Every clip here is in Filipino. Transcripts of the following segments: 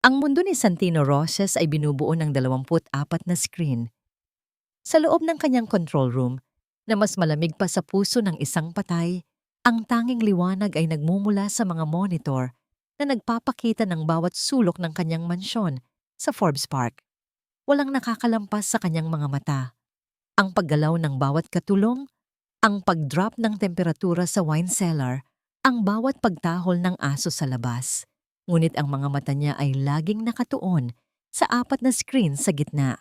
Ang mundo ni Santino Roses ay binubuo ng 24 na screen. Sa loob ng kanyang control room, na mas malamig pa sa puso ng isang patay, ang tanging liwanag ay nagmumula sa mga monitor na nagpapakita ng bawat sulok ng kanyang mansyon sa Forbes Park. Walang nakakalampas sa kanyang mga mata. Ang paggalaw ng bawat katulong, ang pag-drop ng temperatura sa wine cellar, ang bawat pagtahol ng aso sa labas. Ngunit ang mga mata niya ay laging nakatuon sa 4 na screen sa gitna.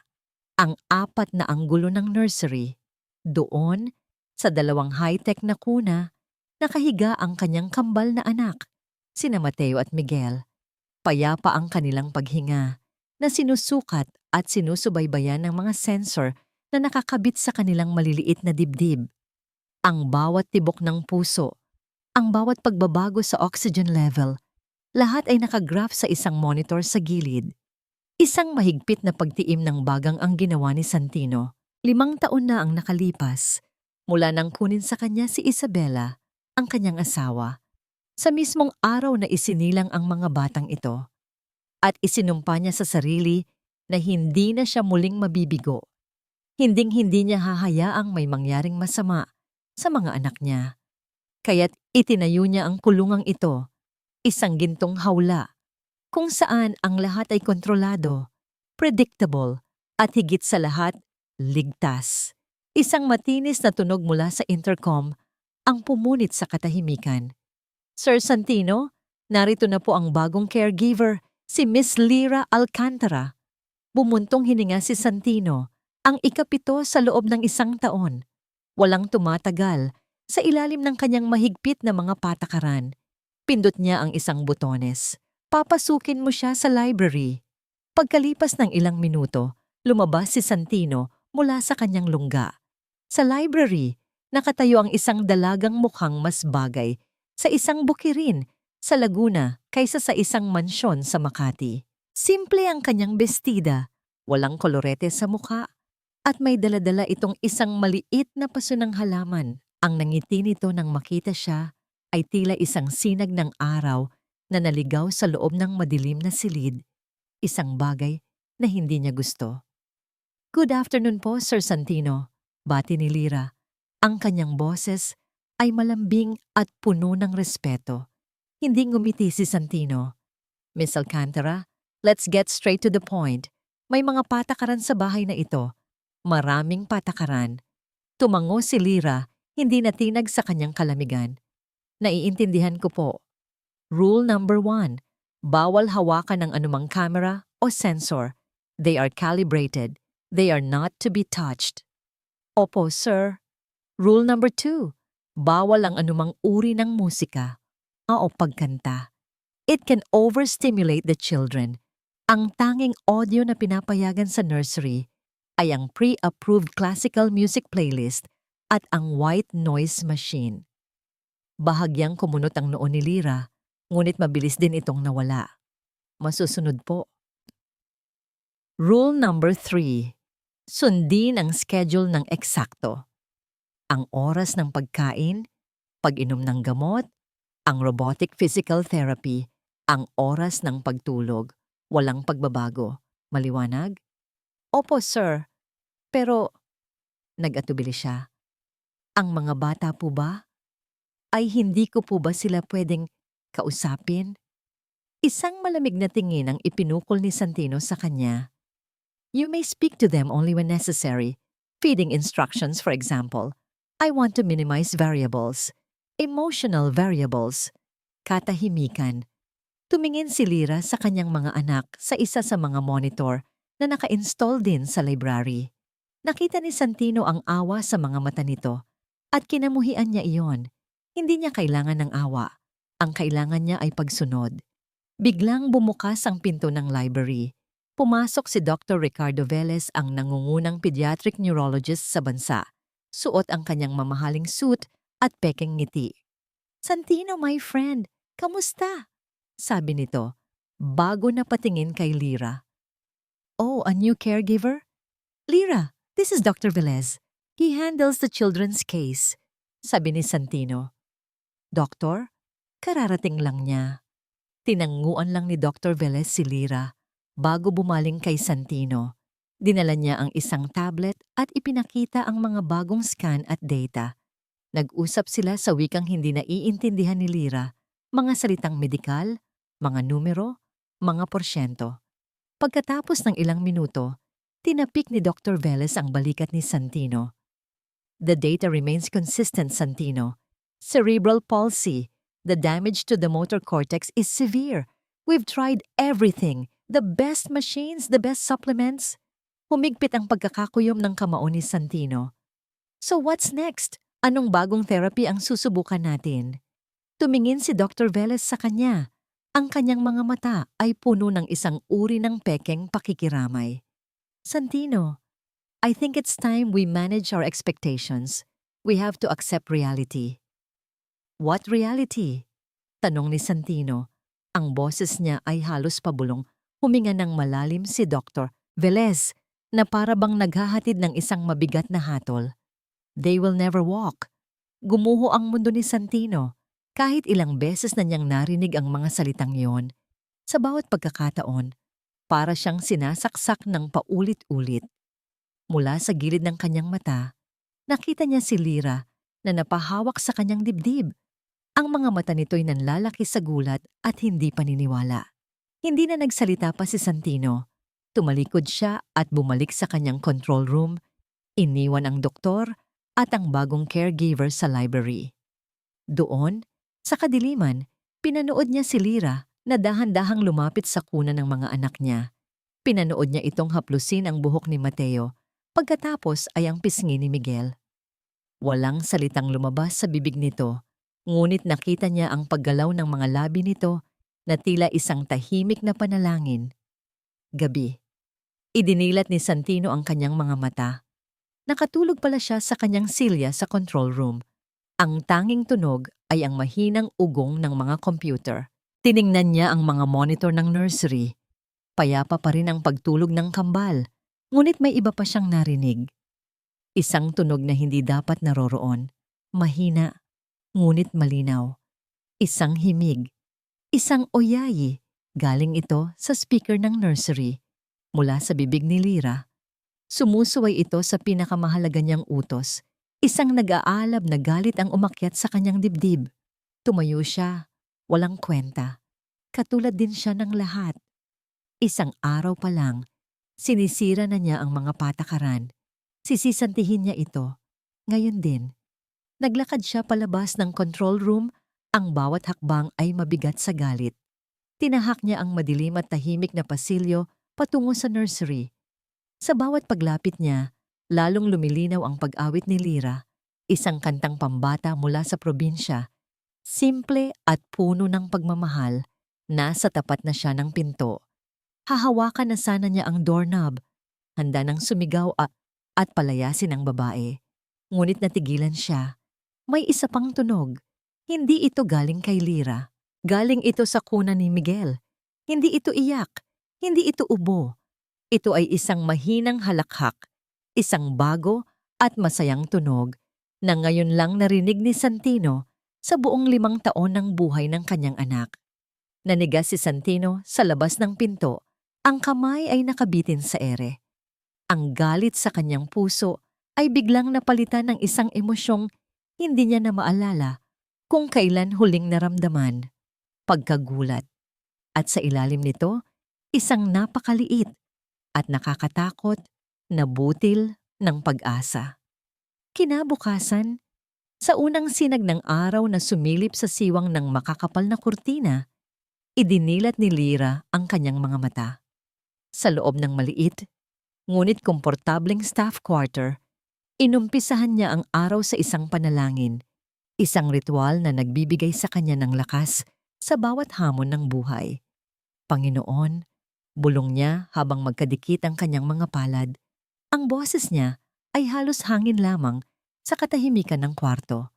Ang 4 na anggulo ng nursery. Doon, sa 2 high-tech na kuna, nakahiga ang kanyang kambal na anak, sina Mateo at Miguel. Payapa ang kanilang paghinga, na sinusukat at sinusubaybayan ng mga sensor na nakakabit sa kanilang maliliit na dibdib. Ang bawat tibok ng puso, ang bawat pagbabago sa oxygen level, lahat ay nakagraph sa isang monitor sa gilid. Isang mahigpit na pagtiim ng bagang ang ginawa ni Santino. 5 taon na ang nakalipas mula nang kunin sa kanya si Isabela, ang kanyang asawa, sa mismong araw na isinilang ang mga batang ito. At isinumpa niya sa sarili na hindi na siya muling mabibigo. Hinding-hindi niya hahayaang may mangyaring masama sa mga anak niya. Kaya't itinayo niya ang kulungang ito, isang gintong hawla, kung saan ang lahat ay kontrolado, predictable, at higit sa lahat, ligtas. Isang matinis na tunog mula sa intercom ang pumunit sa katahimikan. Sir Santino, narito na po ang bagong caregiver, si Miss Lyra Alcantara. Bumuntong hininga si Santino, ang ika-7 sa loob ng 1 taon. Walang tumatagal, sa ilalim ng kanyang mahigpit na mga patakaran. Pindot niya ang isang butones. Papasukin mo siya sa library. Pagkalipas ng ilang minuto, lumabas si Santino mula sa kanyang lungga. Sa library, nakatayo ang isang dalagang mukhang mas bagay sa isang bukirin sa Laguna kaysa sa isang mansyon sa Makati. Simple ang kanyang bestida, walang kolorete sa mukha, at may daladala itong isang maliit na paso ng halaman. Ang nangiti nito nang makita siya ay tila isang sinag ng araw na naligaw sa loob ng madilim na silid, isang bagay na hindi niya gusto. Good afternoon po, Sir Santino, bati ni Lyra. Ang kanyang boses ay malambing at puno ng respeto. Hindi ngumiti si Santino. Miss Alcantara, let's get straight to the point. May mga patakaran sa bahay na ito. Maraming patakaran. Tumango si Lyra, hindi natinag sa kanyang kalamigan. Naiintindihan ko po. Rule number 1. Bawal hawakan ng anumang camera o sensor. They are calibrated. They are not to be touched. Opo, sir. Rule number 2. Bawal ang anumang uri ng musika o pagkanta. It can overstimulate the children. Ang tanging audio na pinapayagan sa nursery ay ang pre-approved classical music playlist at ang white noise machine. Bahagyang kumunot ang noo ni Lyra, ngunit mabilis din itong nawala. Masusunod po. Rule number 3. Sundin ang schedule ng eksakto. Ang oras ng pagkain, pag-inom ng gamot, ang robotic physical therapy, ang oras ng pagtulog. Walang pagbabago. Maliwanag? Opo, sir. Pero, nag-atubili siya. Ang mga bata po ba? Ay hindi ko po ba sila pwedeng kausapin? Isang malamig na tingin ang ipinukol ni Santino sa kanya. You may speak to them only when necessary. Feeding instructions, for example. I want to minimize variables. Emotional variables. Katahimikan. Tumingin si Lyra sa kanyang mga anak sa isa sa mga monitor na naka-install din sa library. Nakita ni Santino ang awa sa mga mata nito at kinamuhian niya iyon. Hindi niya kailangan ng awa. Ang kailangan niya ay pagsunod. Biglang bumukas ang pinto ng library. Pumasok si Dr. Ricardo Velez, ang nangungunang pediatric neurologist sa bansa. Suot ang kanyang mamahaling suit at pekeng ngiti. Santino, my friend, kamusta? Sabi nito, bago na patingin kay Lyra. Oh, a new caregiver? Lyra, this is Dr. Velez. He handles the children's case. Sabi ni Santino. Doktor, kararating lang niya. Tinanguan lang ni Dr. Velez si Lyra bago bumaling kay Santino. Dinala niya ang isang tablet at ipinakita ang mga bagong scan at data. Nag-usap sila sa wikang hindi naiintindihan ni Lyra, mga salitang medikal, mga numero, mga porsyento. Pagkatapos ng ilang minuto, tinapik ni Dr. Velez ang balikat ni Santino. The data remains consistent, Santino. Cerebral palsy. The damage to the motor cortex is severe. We've tried everything. The best machines, the best supplements. Humigpit ang pagkakakuyom ng kamao ni Santino. So what's next? Anong bagong therapy ang susubukan natin? Tumingin si Dr. Velez sa kanya. Ang kanyang mga mata ay puno ng isang uri ng pekeng pakikiramay. Santino, I think it's time we manage our expectations. We have to accept reality. What reality? Tanong ni Santino. Ang boses niya ay halos pabulong. Huminga ng malalim si Dr. Velez na para bang naghahatid ng isang mabigat na hatol. They will never walk. Gumuho ang mundo ni Santino. Kahit ilang beses na niyang narinig ang mga salitang yon, sa bawat pagkakataon, para siyang sinasaksak ng paulit-ulit. Mula sa gilid ng kanyang mata, nakita niya si Lyra na napahawak sa kanyang dibdib. Ang mga mata nito'y nanlalaki sa gulat at hindi paniniwala. Hindi na nagsalita pa si Santino. Tumalikod siya at bumalik sa kanyang control room, iniwan ang doktor at ang bagong caregiver sa library. Doon, sa kadiliman, pinanood niya si Lyra na dahan-dahang lumapit sa kuna ng mga anak niya. Pinanood niya itong haplusin ang buhok ni Mateo, pagkatapos ay ang pisngi ni Miguel. Walang salitang lumabas sa bibig nito, ngunit nakita niya ang paggalaw ng mga labi nito na tila isang tahimik na panalangin. Gabi. Idinilat ni Santino ang kanyang mga mata. Nakatulog pala siya sa kanyang silya sa control room. Ang tanging tunog ay ang mahinang ugong ng mga computer. Tiningnan niya ang mga monitor ng nursery. Payapa pa rin ang pagtulog ng kambal, ngunit may iba pa siyang narinig. Isang tunog na hindi dapat naroroon. Mahina, ngunit malinaw. Isang himig. Isang oyayi. Galing ito sa speaker ng nursery. Mula sa bibig ni Lyra. Sumusuway ito sa pinakamahalaga niyang utos. Isang nag-aalab na galit ang umakyat sa kanyang dibdib. Tumayo siya, walang kwenta. Katulad din siya ng lahat. Isang araw pa lang, sinisira na niya ang mga patakaran. Sisisantihin niya ito. Ngayon din, naglakad siya palabas ng control room, ang bawat hakbang ay mabigat sa galit. Tinahak niya ang madilim at tahimik na pasilyo patungo sa nursery. Sa bawat paglapit niya, lalong lumilinaw ang pag-awit ni Lyra, isang kantang pambata mula sa probinsya. Simple at puno ng pagmamahal, nasa tapat na siya ng pinto. Hahawakan na sana niya ang doorknob, handa nang sumigaw at palayasin ang babae. Ngunit natigilan siya. May isa pang tunog. Hindi ito galing kay Lyra. Galing ito sa kuna ni Miguel. Hindi ito iyak. Hindi ito ubo. Ito ay isang mahinang halakhak. Isang bago at masayang tunog na ngayon lang narinig ni Santino sa buong 5 taon ng buhay ng kanyang anak. Nanigas si Santino sa labas ng pinto. Ang kamay ay nakabitin sa ere. Ang galit sa kanyang puso ay biglang napalitan ng isang emosyong hindi niya na maalala kung kailan huling naramdaman. Pagkagulat. At sa ilalim nito, isang napakaliit at nakakatakot na butil ng pag-asa. Kinabukasan, sa unang sinag ng araw na sumilip sa siwang ng makakapal na kurtina, idinilat ni Lyra ang kanyang mga mata. Sa loob ng maliit, ngunit komportableng staff quarter, inumpisahan niya ang araw sa isang panalangin, isang ritual na nagbibigay sa kanya ng lakas sa bawat hamon ng buhay. Panginoon, bulong niya habang magkadikit ang kanyang mga palad. Ang boses niya ay halos hangin lamang sa katahimikan ng kwarto.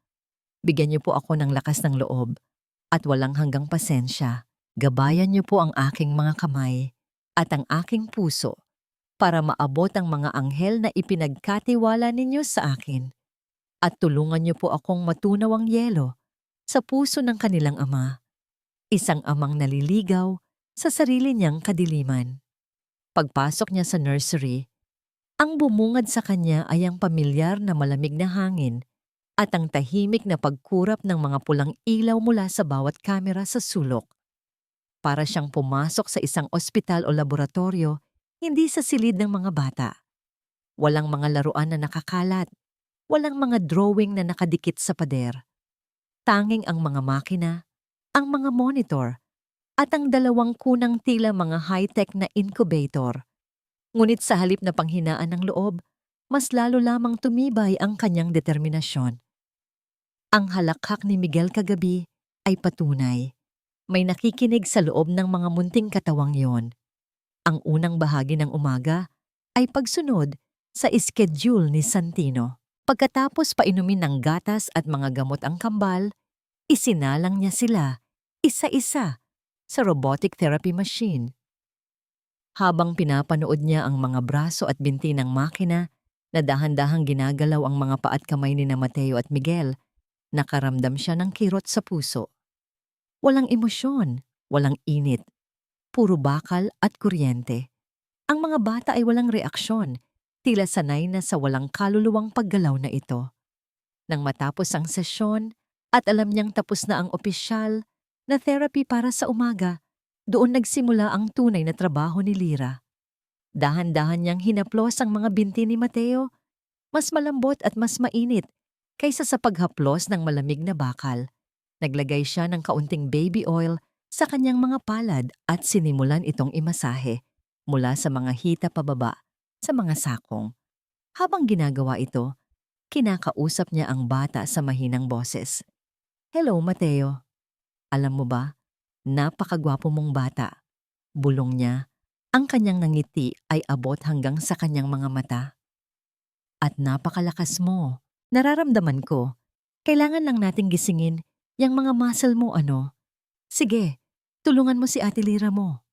Bigyan niyo po ako ng lakas ng loob at walang hanggang pasensya. Gabayan niyo po ang aking mga kamay at ang aking puso para maabot ang mga anghel na ipinagkatiwala ninyo sa akin. At tulungan niyo po akong matunaw ang yelo sa puso ng kanilang ama. Isang amang naliligaw sa sarili niyang kadiliman. Pagpasok niya sa nursery, ang bumungad sa kanya ay ang pamilyar na malamig na hangin at ang tahimik na pagkurap ng mga pulang ilaw mula sa bawat kamera sa sulok. Para siyang pumasok sa isang ospital o laboratorio, hindi sa silid ng mga bata. Walang mga laruan na nakakalat, walang mga drawing na nakadikit sa pader. Tanging ang mga makina, ang mga monitor, at ang dalawang kunang tila mga high-tech na incubator. Ngunit sa halip na panghinaan ng loob, mas lalo lamang tumibay ang kanyang determinasyon. Ang halakhak ni Miguel kagabi ay patunay. May nakikinig sa loob ng mga munting katawang yon. Ang unang bahagi ng umaga ay pagsunod sa schedule ni Santino. Pagkatapos painumin ng gatas at mga gamot ang kambal, isinalang niya sila, isa-isa, sa robotic therapy machine. Habang pinapanood niya ang mga braso at binti ng makina na dahan-dahang ginagalaw ang mga paa at kamay ni Mateo at Miguel, nakaramdam siya ng kirot sa puso. Walang emosyon, walang init, puro bakal at kuryente. Ang mga bata ay walang reaksyon, tila sanay na sa walang kaluluwang paggalaw na ito. Nang matapos ang sesyon at alam niyang tapos na ang opisyal na therapy para sa umaga, doon nagsimula ang tunay na trabaho ni Lyra. Dahan-dahan niyang hinaplos ang mga binti ni Mateo, mas malambot at mas mainit kaysa sa paghaplos ng malamig na bakal. Naglagay siya ng kaunting baby oil sa kanyang mga palad at sinimulan itong imasahe mula sa mga hita pababa sa mga sakong. Habang ginagawa ito, kinakausap niya ang bata sa mahinang boses. "Hello, Mateo. Alam mo ba, napakagwapo mong bata." Bulong niya, ang kanyang nangiti ay abot hanggang sa kanyang mga mata. "At napakalakas mo. Nararamdaman ko. Kailangan lang nating gisingin yang mga muscle mo, ano. Sige, tulungan mo si Ate Lyra mo."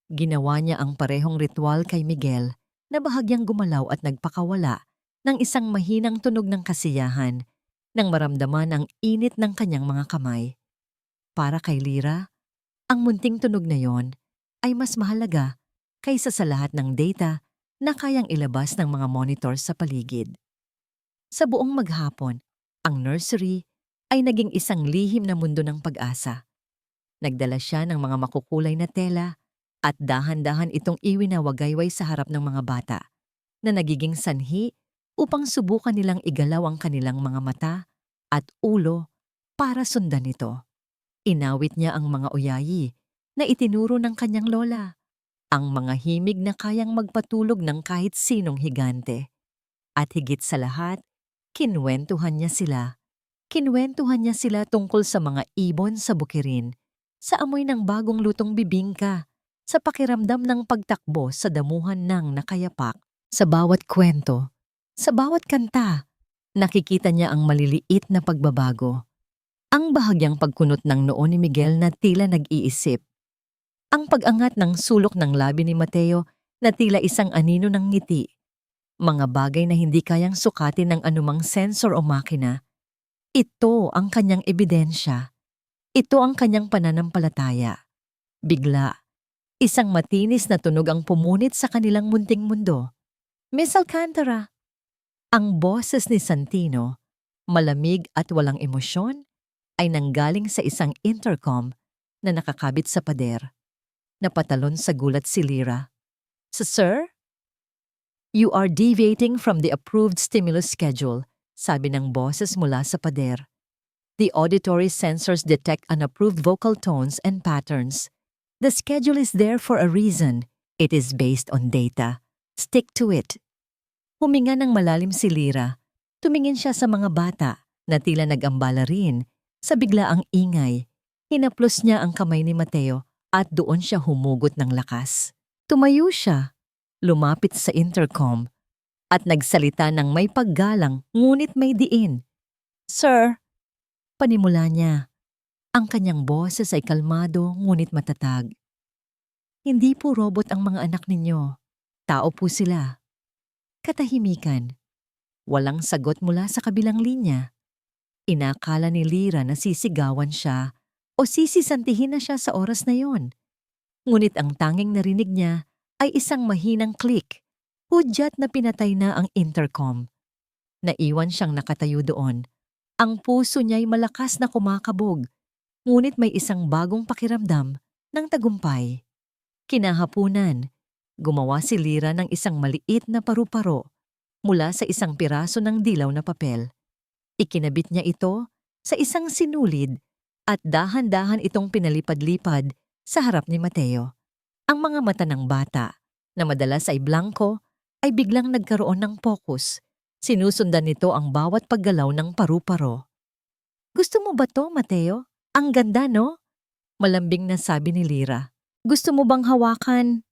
Ginawa niya ang parehong ritual kay Miguel na bahagyang gumalaw at nagpakawala ng isang mahinang tunog ng kasiyahan nang maramdaman ang init ng kanyang mga kamay. Para kay Lyra, ang munting tunog na yon ay mas mahalaga kaysa sa lahat ng data na kayang ilabas ng mga monitor sa paligid. Sa buong maghapon, ang nursery ay naging isang lihim na mundo ng pag-asa. Nagdala siya ng mga makukulay na tela at dahan-dahan itong iwinawagayway sa harap ng mga bata na nagiging sanhi upang subukan nilang igalaw ang kanilang mga mata at ulo para sundan ito. Inawit niya ang mga uyayi na itinuro ng kanyang lola, ang mga himig na kayang magpatulog ng kahit sinong higante. At higit sa lahat, kinwentuhan niya sila. Kinwentuhan niya sila tungkol sa mga ibon sa bukirin, sa amoy ng bagong lutong bibingka, sa pakiramdam ng pagtakbo sa damuhan ng nakayapak. Sa bawat kwento, sa bawat kanta, nakikita niya ang maliliit na pagbabago. Ang bahagyang pagkunot ng noo ni Miguel na tila nag-iisip. Ang pag-angat ng sulok ng labi ni Mateo na tila isang anino ng ngiti. Mga bagay na hindi kayang sukatin ng anumang sensor o makina. Ito ang kanyang ebidensya. Ito ang kanyang pananampalataya. Bigla, isang matinis na tunog ang pumunit sa kanilang munting mundo. "Miss Alcantara!" Ang boses ni Santino, malamig at walang emosyon, ay nanggaling sa isang intercom na nakakabit sa pader. Napatalon sa gulat si Lyra. Sir? You are deviating from the approved stimulus schedule," sabi ng boses mula sa pader. "The auditory sensors detect unapproved vocal tones and patterns. The schedule is there for a reason. It is based on data. Stick to it." Huminga ng malalim si Lyra. Tumingin siya sa mga bata na tila nag-ambala rin sa biglaang ingay. Hinaplos niya ang kamay ni Mateo at doon siya humugot ng lakas. Tumayo siya, lumapit sa intercom, at nagsalita ng may paggalang ngunit may diin. "Sir," panimula niya. Ang kanyang boses ay kalmado ngunit matatag. "Hindi po robot ang mga anak ninyo. Tao po sila." Katahimikan. Walang sagot mula sa kabilang linya. Inakala ni Lyra na sisigawan siya o sisisantihin na siya sa oras na yon. Ngunit ang tanging narinig niya ay isang mahinang click, hudyat na pinatay na ang intercom. Naiwan siyang nakatayo doon. Ang puso niya'y malakas na kumakabog, ngunit may isang bagong pakiramdam ng tagumpay. Kinahapunan, gumawa si Lyra ng isang maliit na paru-paro mula sa isang piraso ng dilaw na papel. Ikinabit niya ito sa isang sinulid at dahan-dahan itong pinalipad-lipad sa harap ni Mateo. Ang mga mata ng bata, na madalas ay blanko, ay biglang nagkaroon ng pokus. Sinusundan nito ang bawat paggalaw ng paru-paro. "Gusto mo ba to, Mateo? Ang ganda, no?" Malambing na sabi ni Lyra. "Gusto mo bang hawakan?"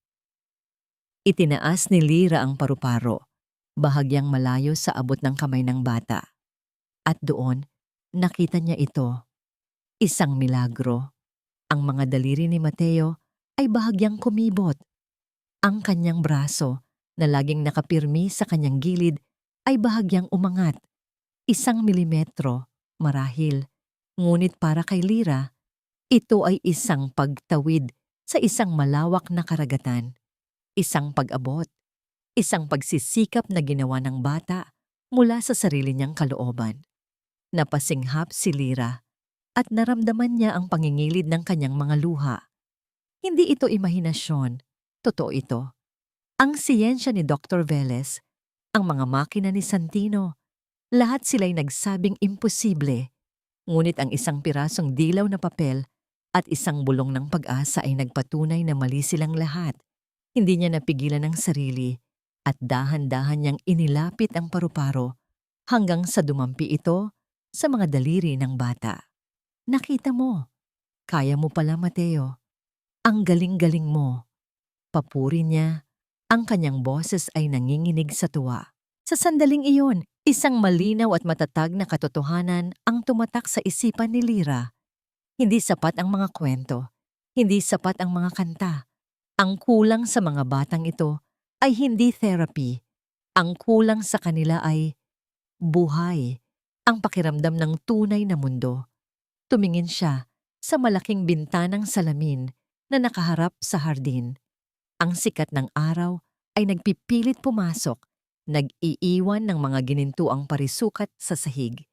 Itinaas ni Lyra ang paru-paro, bahagyang malayo sa abot ng kamay ng bata. At doon, nakita niya ito. Isang milagro. Ang mga daliri ni Mateo ay bahagyang kumibot. Ang kanyang braso, na laging nakapirmi sa kanyang gilid, ay bahagyang umangat. 1 milimetro, marahil. Ngunit para kay Lyra, ito ay isang pagtawid sa isang malawak na karagatan. Isang pag-abot. Isang pagsisikap na ginawa ng bata mula sa sarili niyang kalooban. Napasinghap si Lyra at naramdaman niya ang pangingilid ng kanyang mga luha. Hindi ito imahinasyon. Totoo ito. Ang siyensya ni Dr. Velez, ang mga makina ni Santino, lahat sila'y nagsabing imposible. Ngunit ang isang pirasong dilaw na papel at isang bulong ng pag-asa ay nagpatunay na mali silang lahat. Hindi niya napigilan ang sarili at dahan-dahan niyang inilapit ang paru-paro hanggang sa dumampi ito sa mga daliri ng bata. "Nakita mo, kaya mo pala, Mateo. Ang galing-galing mo." Papuri niya. Ang kanyang boses ay nanginginig sa tuwa. Sa sandaling iyon, isang malinaw at matatag na katotohanan ang tumatak sa isipan ni Lyra. Hindi sapat ang mga kwento. Hindi sapat ang mga kanta. Ang kulang sa mga batang ito ay hindi therapy. Ang kulang sa kanila ay buhay. Ang pakiramdam ng tunay na mundo. Tumingin siya sa malaking bintanang salamin na nakaharap sa hardin. Ang sikat ng araw ay nagpipilit pumasok, nag-iiwan ng mga ginintuang parisukat sa sahig.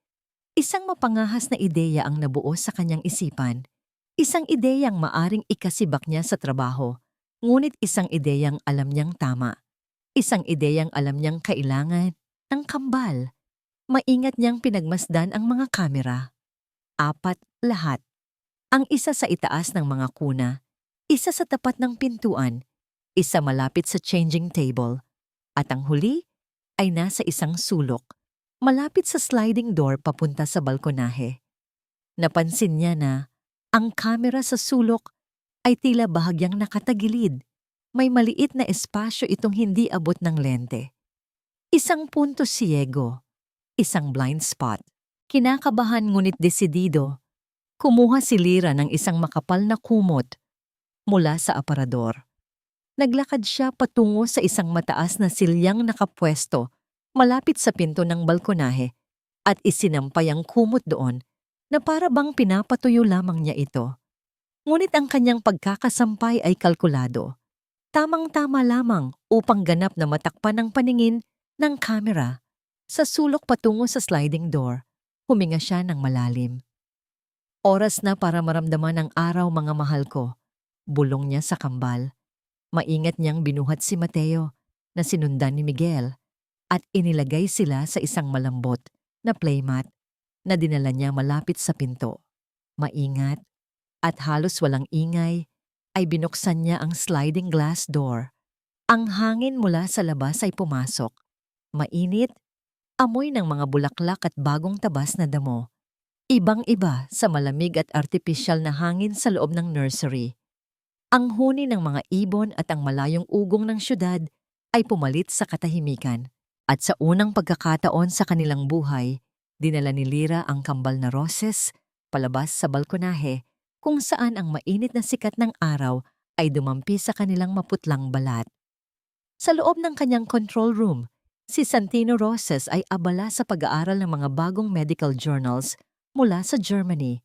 Isang mapangahas na ideya ang nabuo sa kanyang isipan. Isang ideyang maaring ikasibak niya sa trabaho, ngunit isang ideyang alam niyang tama. Isang ideyang alam niyang kailangan ng kambal. Maingat niyang pinagmasdan ang mga kamera. 4 lahat. Ang isa sa itaas ng mga kuna, isa sa tapat ng pintuan, isa malapit sa changing table, at ang huli ay nasa isang sulok, malapit sa sliding door papunta sa balkonahe. Napansin niya na ang kamera sa sulok ay tila bahagyang nakatagilid. May maliit na espasyo itong hindi abot ng lente. Isang punto siego, isang blind spot. Kinakabahan ngunit desidido, kumuha si Lyra ng isang makapal na kumot mula sa aparador. Naglakad siya patungo sa isang mataas na silyang nakapwesto malapit sa pinto ng balkonahe at isinampay ang kumot doon na para bang pinapatuyo lamang niya ito. Ngunit ang kanyang pagkakasampay ay kalkulado. Tamang-tama lamang upang ganap na matakpan ang paningin ng kamera. Sa sulok patungo sa sliding door, huminga siya ng malalim. "Oras na para maramdaman ang araw, mga mahal ko," bulong niya sa kambal. Maingat niyang binuhat si Mateo na sinundan ni Miguel at inilagay sila sa isang malambot na playmat na dinala niya malapit sa pinto. Maingat at halos walang ingay ay binuksan niya ang sliding glass door. Ang hangin mula sa labas ay pumasok. Mainit, amoy ng mga bulaklak at bagong tabas na damo. Ibang-iba sa malamig at artipisyal na hangin sa loob ng nursery. Ang huni ng mga ibon at ang malayong ugong ng syudad ay pumalit sa katahimikan. At sa unang pagkakataon sa kanilang buhay, dinala ni Lyra ang kambal na roses palabas sa balkonahe kung saan ang mainit na sikat ng araw ay dumampi sa kanilang maputlang balat. Sa loob ng kanyang control room, si Santino Roses ay abala sa pag-aaral ng mga bagong medical journals mula sa Germany.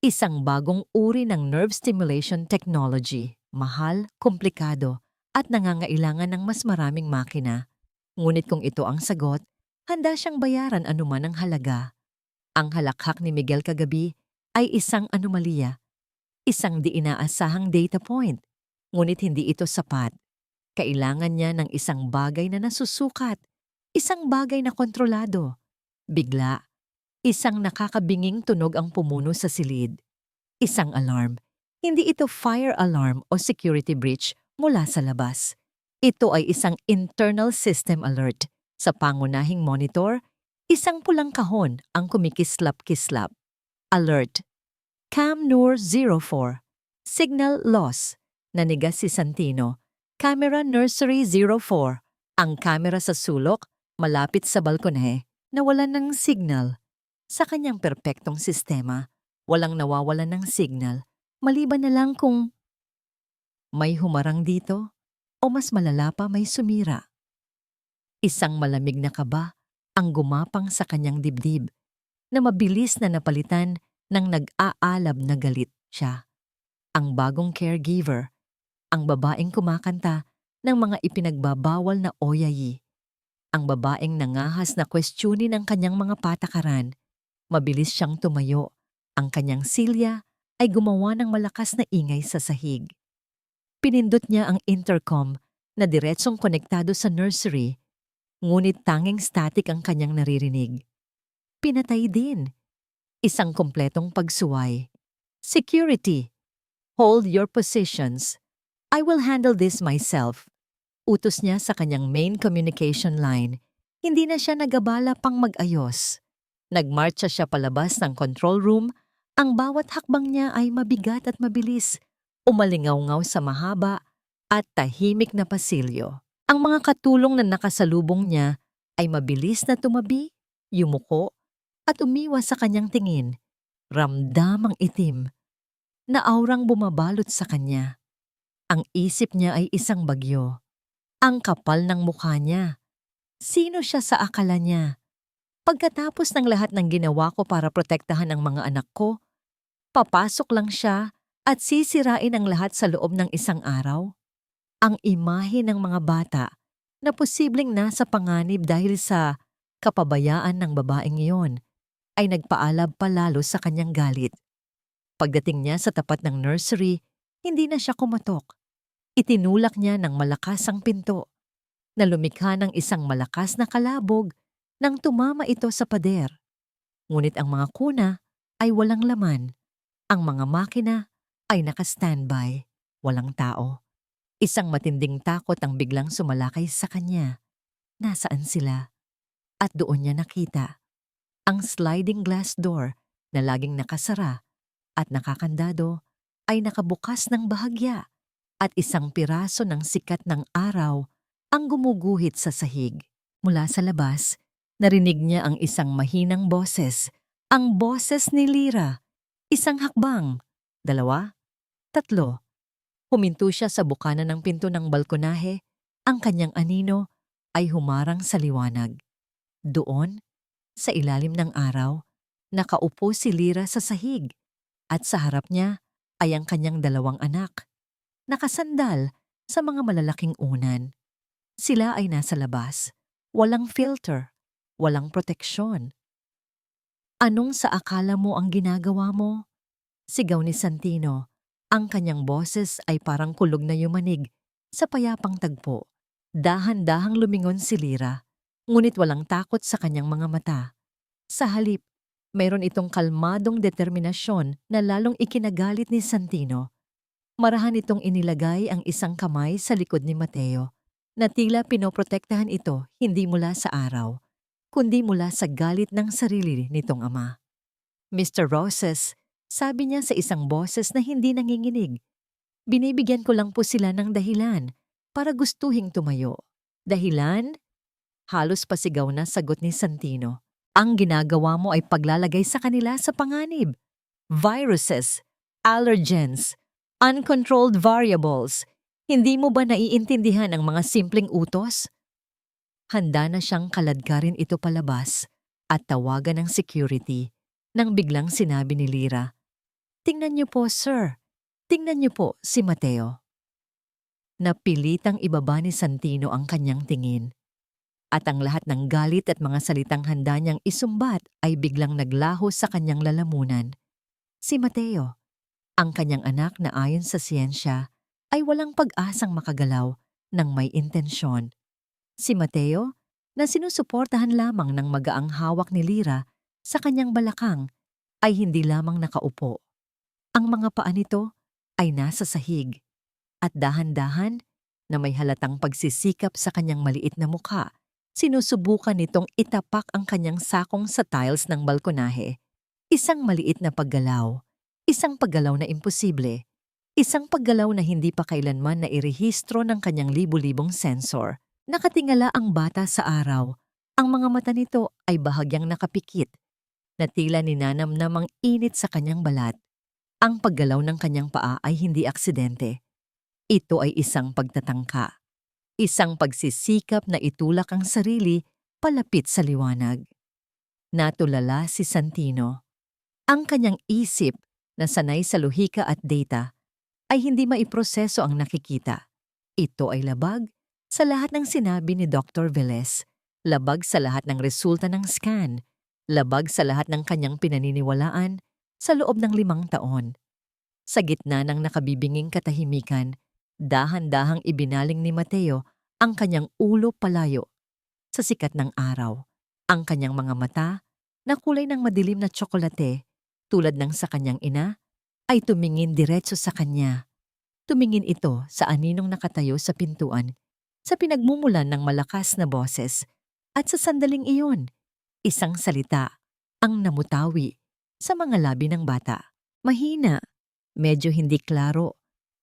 Isang bagong uri ng nerve stimulation technology, mahal, komplikado, at nangangailangan ng mas maraming makina. Ngunit kung ito ang sagot, handa siyang bayaran anuman ang halaga. Ang halakhak ni Miguel kagabi ay isang anomalya, isang di inaasahang data point. Ngunit hindi ito sapat. Kailangan niya ng isang bagay na nasusukat, isang bagay na kontrolado. Bigla, isang nakakabinging tunog ang pumuno sa silid. Isang alarm. Hindi ito fire alarm o security breach mula sa labas. Ito ay isang internal system alert. Sa pangunahing monitor, isang pulang kahon ang kumikislap-kislap. Alert. Cam Noor 04. Signal loss. Nanigas si Santino. Camera Nursery 04. Ang camera sa sulok, malapit sa balkonahe, nawalan ng signal. Sa kanyang perpektong sistema, walang nawawalan ng signal, maliban na lang kung may humarang dito o mas malala pa may sumira. Isang malamig na kaba ang gumapang sa kanyang dibdib na mabilis na napalitan ng nag-aalab na galit siya. Ang bagong caregiver, ang babaeng kumakanta ng mga ipinagbabawal na oyayi, ang babaeng nangahas na kwestiyonin ang kanyang mga patakaran. Mabilis siyang tumayo. Ang kanyang silya ay gumawa ng malakas na ingay sa sahig. Pinindot niya ang intercom na diretsong konektado sa nursery, ngunit tanging static ang kanyang naririnig. Pinatay din. Isang kompletong pagsuway. Security. Hold your positions. I will handle this myself. Utos niya sa kanyang main communication line. Hindi na siya nagabala pang mag-ayos. Nagmarcha siya palabas ng control room. Ang bawat hakbang niya ay mabigat at mabilis, umalingaw-ngaw sa mahaba at tahimik na pasilyo. Ang mga katulong na nakasalubong niya ay mabilis na tumabi, yumuko, at umiwas sa kanyang tingin. Ramdam ang itim na aurang bumabalot sa kanya. Ang isip niya ay isang bagyo. Ang kapal ng mukha niya. Sino siya sa akala niya? Pagkatapos ng lahat ng ginawa ko para protektahan ang mga anak ko, papasok lang siya at sisirain ang lahat sa loob ng isang araw? Ang imahe ng mga bata na posibleng nasa panganib dahil sa kapabayaan ng babaeng iyon ay nagpaalab palalo sa kanyang galit. Pagdating niya sa tapat ng nursery, hindi na siya kumatok. Itinulak niya ng malakas ang pinto, na lumikha ng isang malakas na kalabog nang tumama ito sa pader. Ngunit ang mga kuna ay walang laman. Ang mga makina ay naka-standby, walang tao. Isang matinding takot ang biglang sumalakay sa kanya. Nasaan sila? At doon niya nakita ang sliding glass door na laging nakasara at nakakandado ay nakabukas ng bahagya at isang piraso ng sikat ng araw ang gumuguhit sa sahig. Mula sa labas, narinig niya ang isang mahinang boses, ang boses ni Lyra. Isang hakbang, 2, 3. Huminto siya sa bukana ng pinto ng balkonahe, ang kanyang anino ay humarang sa liwanag. Doon, sa ilalim ng araw, nakaupo si Lyra sa sahig at sa harap niya ay ang kanyang 2 anak, nakasandal sa mga malalaking unan. Sila ay nasa labas, walang filter, walang proteksyon. Anong sa akala mo ang ginagawa mo? Sigaw ni Santino. Ang kanyang boses ay parang kulog na yumanig sa payapang tagpo. Dahan-dahang lumingon si Lyra, ngunit walang takot sa kanyang mga mata. Sa halip, mayroon itong kalmadong determinasyon na lalong ikinagalit ni Santino. Marahan itong inilagay ang isang kamay sa likod ni Mateo, na tila pinoprotektahan ito hindi mula sa araw, kundi mula sa galit ng sarili nitong ama. Mr. Roses, sabi niya sa isang boses na hindi nanginginig, binibigyan ko lang po sila ng dahilan para gustuhing tumayo. Dahilan? Halos pasigaw na sagot ni Santino. Ang ginagawa mo ay paglalagay sa kanila sa panganib. Viruses, allergens, uncontrolled variables. Hindi mo ba naiintindihan ang mga simpleng utos? Handa na siyang kaladkarin ito palabas at tawagan ng security nang biglang sinabi ni Lyra, Tingnan niyo po, sir. Tingnan niyo po si Mateo. Napilitang ibaba ni Santino ang kanyang tingin. At ang lahat ng galit at mga salitang handa niyang isumbat ay biglang naglaho sa kanyang lalamunan. Si Mateo, ang kanyang anak na ayon sa siyensya ay walang pag-asang makagalaw ng may intensyon. Si Mateo, na sinusuportahan lamang ng magaang hawak ni Lyra sa kanyang balakang, ay hindi lamang nakaupo. Ang mga paa nito ay nasa sahig at dahan-dahan na may halatang pagsisikap sa kanyang maliit na mukha, sinusubukan nitong itapak ang kanyang sakong sa tiles ng balkonahe. Isang maliit na paggalaw, isang paggalaw na imposible, isang paggalaw na hindi pa kailanman nairehistro ng kanyang libu-libong sensor. Nakatingala ang bata sa araw. Ang mga mata nito ay bahagyang nakapikit, na tila ninanamnamang init sa kanyang balat. Ang paggalaw ng kanyang paa ay hindi aksidente. Ito ay isang pagtatangka. Isang pagsisikap na itulak ang sarili palapit sa liwanag. Natulala si Santino. Ang kanyang isip na sanay sa lohika at data ay hindi maiproseso ang nakikita. Ito ay labag sa lahat ng sinabi ni Dr. Velez, labag sa lahat ng resulta ng scan, labag sa lahat ng kanyang pinaniniwalaan sa loob ng 5 taon. Sa gitna ng nakabibinging katahimikan, dahan-dahang ibinaling ni Mateo ang kanyang ulo palayo sa sikat ng araw. Ang kanyang mga mata, na kulay ng madilim na tsokolate, tulad ng sa kanyang ina, ay tumingin diretso sa kanya. Tumingin ito sa aninong nakatayo sa pintuan, sa pinagmumulan ng malakas na boses, at sa sandaling iyon, isang salita ang namutawi sa mga labi ng bata. Mahina, medyo hindi klaro,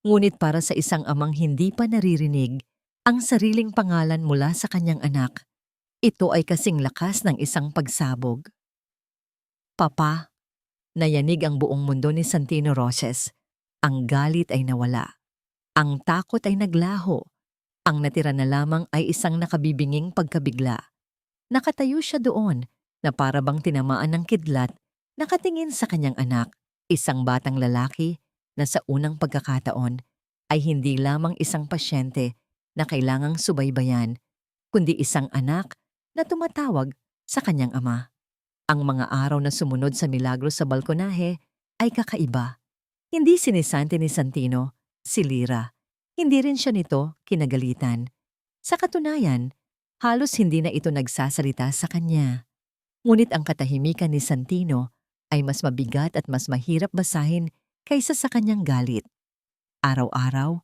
ngunit para sa isang amang hindi pa naririnig ang sariling pangalan mula sa kanyang anak, ito ay kasing lakas ng isang pagsabog. Papa, nayanig ang buong mundo ni Santino Roces. Ang galit ay nawala. Ang takot ay naglaho. Ang natira na lamang ay isang nakabibinging pagkabigla. Nakatayo siya doon na para bang tinamaan ng kidlat, nakatingin sa kanyang anak, isang batang lalaki na sa unang pagkakataon ay hindi lamang isang pasyente na kailangang subaybayan, kundi isang anak na tumatawag sa kanyang ama. Ang mga araw na sumunod sa milagro sa balkonahe ay kakaiba. Hindi sinisante ni Santino si Lyra. Hindi rin siya nito kinagalitan. Sa katunayan, halos hindi na ito nagsasalita sa kanya. Ngunit ang katahimikan ni Santino ay mas mabigat at mas mahirap basahin kaysa sa kanyang galit. Araw-araw,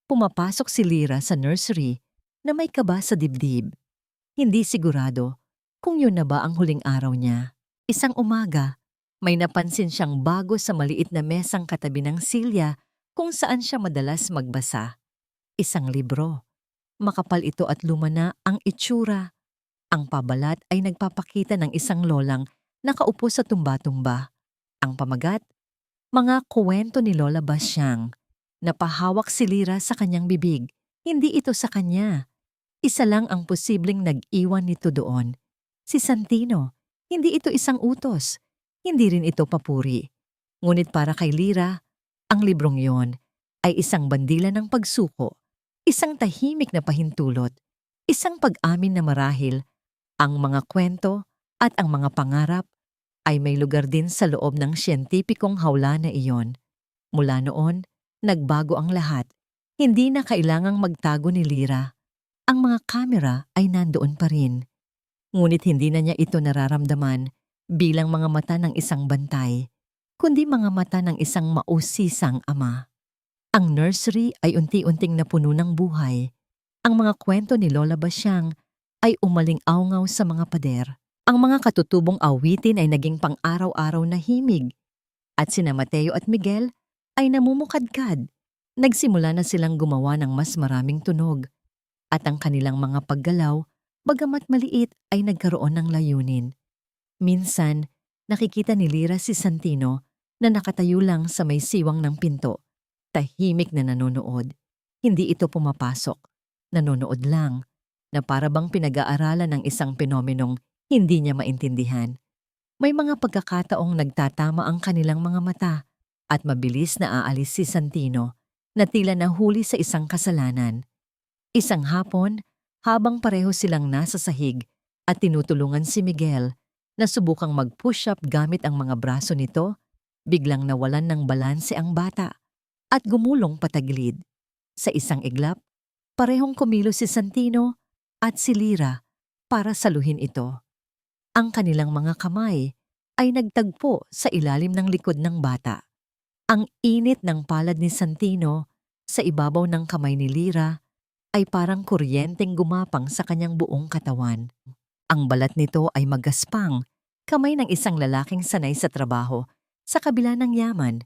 pumapasok si Lyra sa nursery na may kaba sa dibdib. Hindi sigurado kung yun na ba ang huling araw niya. Isang umaga, may napansin siyang bago sa maliit na mesang katabi ng silya kung saan siya madalas magbasa. Isang libro. Makapal ito at lumana ang itsura. Ang pabalat ay nagpapakita ng isang lolang nakaupo sa tumba-tumba. Ang pamagat, mga kuwento ni Lola Basyang. Napahawak si Lyra sa kanyang bibig. Hindi ito sa kanya. Isa lang ang posibleng nag-iwan nito doon. Si Santino. Hindi ito isang utos. Hindi rin ito papuri. Ngunit para kay Lyra, ang librong yon ay isang bandila ng pagsuko, isang tahimik na pahintulot, isang pag-amin na marahil ang mga kwento at ang mga pangarap ay may lugar din sa loob ng siyentipikong hawla na iyon. Mula noon, nagbago ang lahat. Hindi na kailangang magtago ni Lyra. Ang mga kamera ay nandoon pa rin. Ngunit hindi na niya ito nararamdaman bilang mga mata ng isang bantay, kundi mga mata ng isang mausisang ama. Ang nursery ay unti-unting napuno ng buhay. Ang mga kwento ni Lola Basyang ay umaling-awngaw sa mga pader. Ang mga katutubong awitin ay naging pang-araw-araw na himig. At sina Mateo at Miguel ay namumukadkad. Nagsimula na silang gumawa ng mas maraming tunog. At ang kanilang mga paggalaw, bagamat maliit, ay nagkaroon ng layunin. Minsan, nakikita ni Lyra si Santino na nakatayo lang sa may siwang ng pinto. Tahimik na nanonood. Hindi ito pumapasok. Nanonood lang, na para bang pinag-aaralan ng isang penomenong hindi niya maintindihan. May mga pagkakataong nagtatama ang kanilang mga mata at mabilis na aalis si Santino na tila nahuli sa isang kasalanan. Isang hapon, habang pareho silang nasa sahig at tinutulungan si Miguel na subukang mag-push-up gamit ang mga braso nito, biglang nawalan ng balanse ang bata at gumulong patagilid. Sa isang iglap, parehong kumilos si Santino at si Lyra para saluhin ito. Ang kanilang mga kamay ay nagtagpo sa ilalim ng likod ng bata. Ang init ng palad ni Santino sa ibabaw ng kamay ni Lyra ay parang kuryenteng gumapang sa kanyang buong katawan. Ang balat nito ay magaspang, kamay ng isang lalaking sanay sa trabaho sa kabila ng yaman.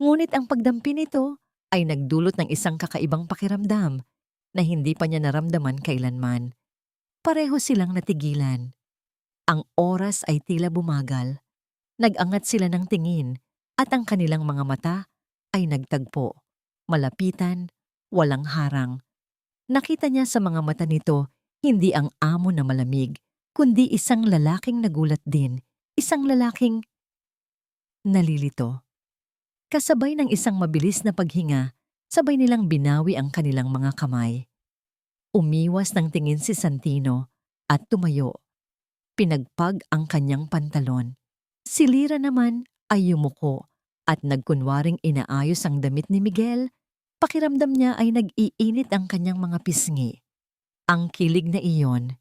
Ngunit ang pagdampi nito ay nagdulot ng isang kakaibang pakiramdam na hindi pa niya naramdaman kailanman. Pareho silang natigilan. Ang oras ay tila bumagal. Nag-angat sila ng tingin at ang kanilang mga mata ay nagtagpo. Malapitan, walang harang. Nakita niya sa mga mata nito hindi ang amo na malamig, kundi isang lalaking nagulat din, isang lalaking nalilito. Kasabay ng isang mabilis na paghinga, sabay nilang binawi ang kanilang mga kamay. Umiwas ng tingin si Santino at tumayo. Pinagpag ang kanyang pantalon. Si Lyra naman ay yumuko at nagkunwaring inaayos ang damit ni Miguel. Pakiramdam niya ay nag-iinit ang kanyang mga pisngi. Ang kilig na iyon,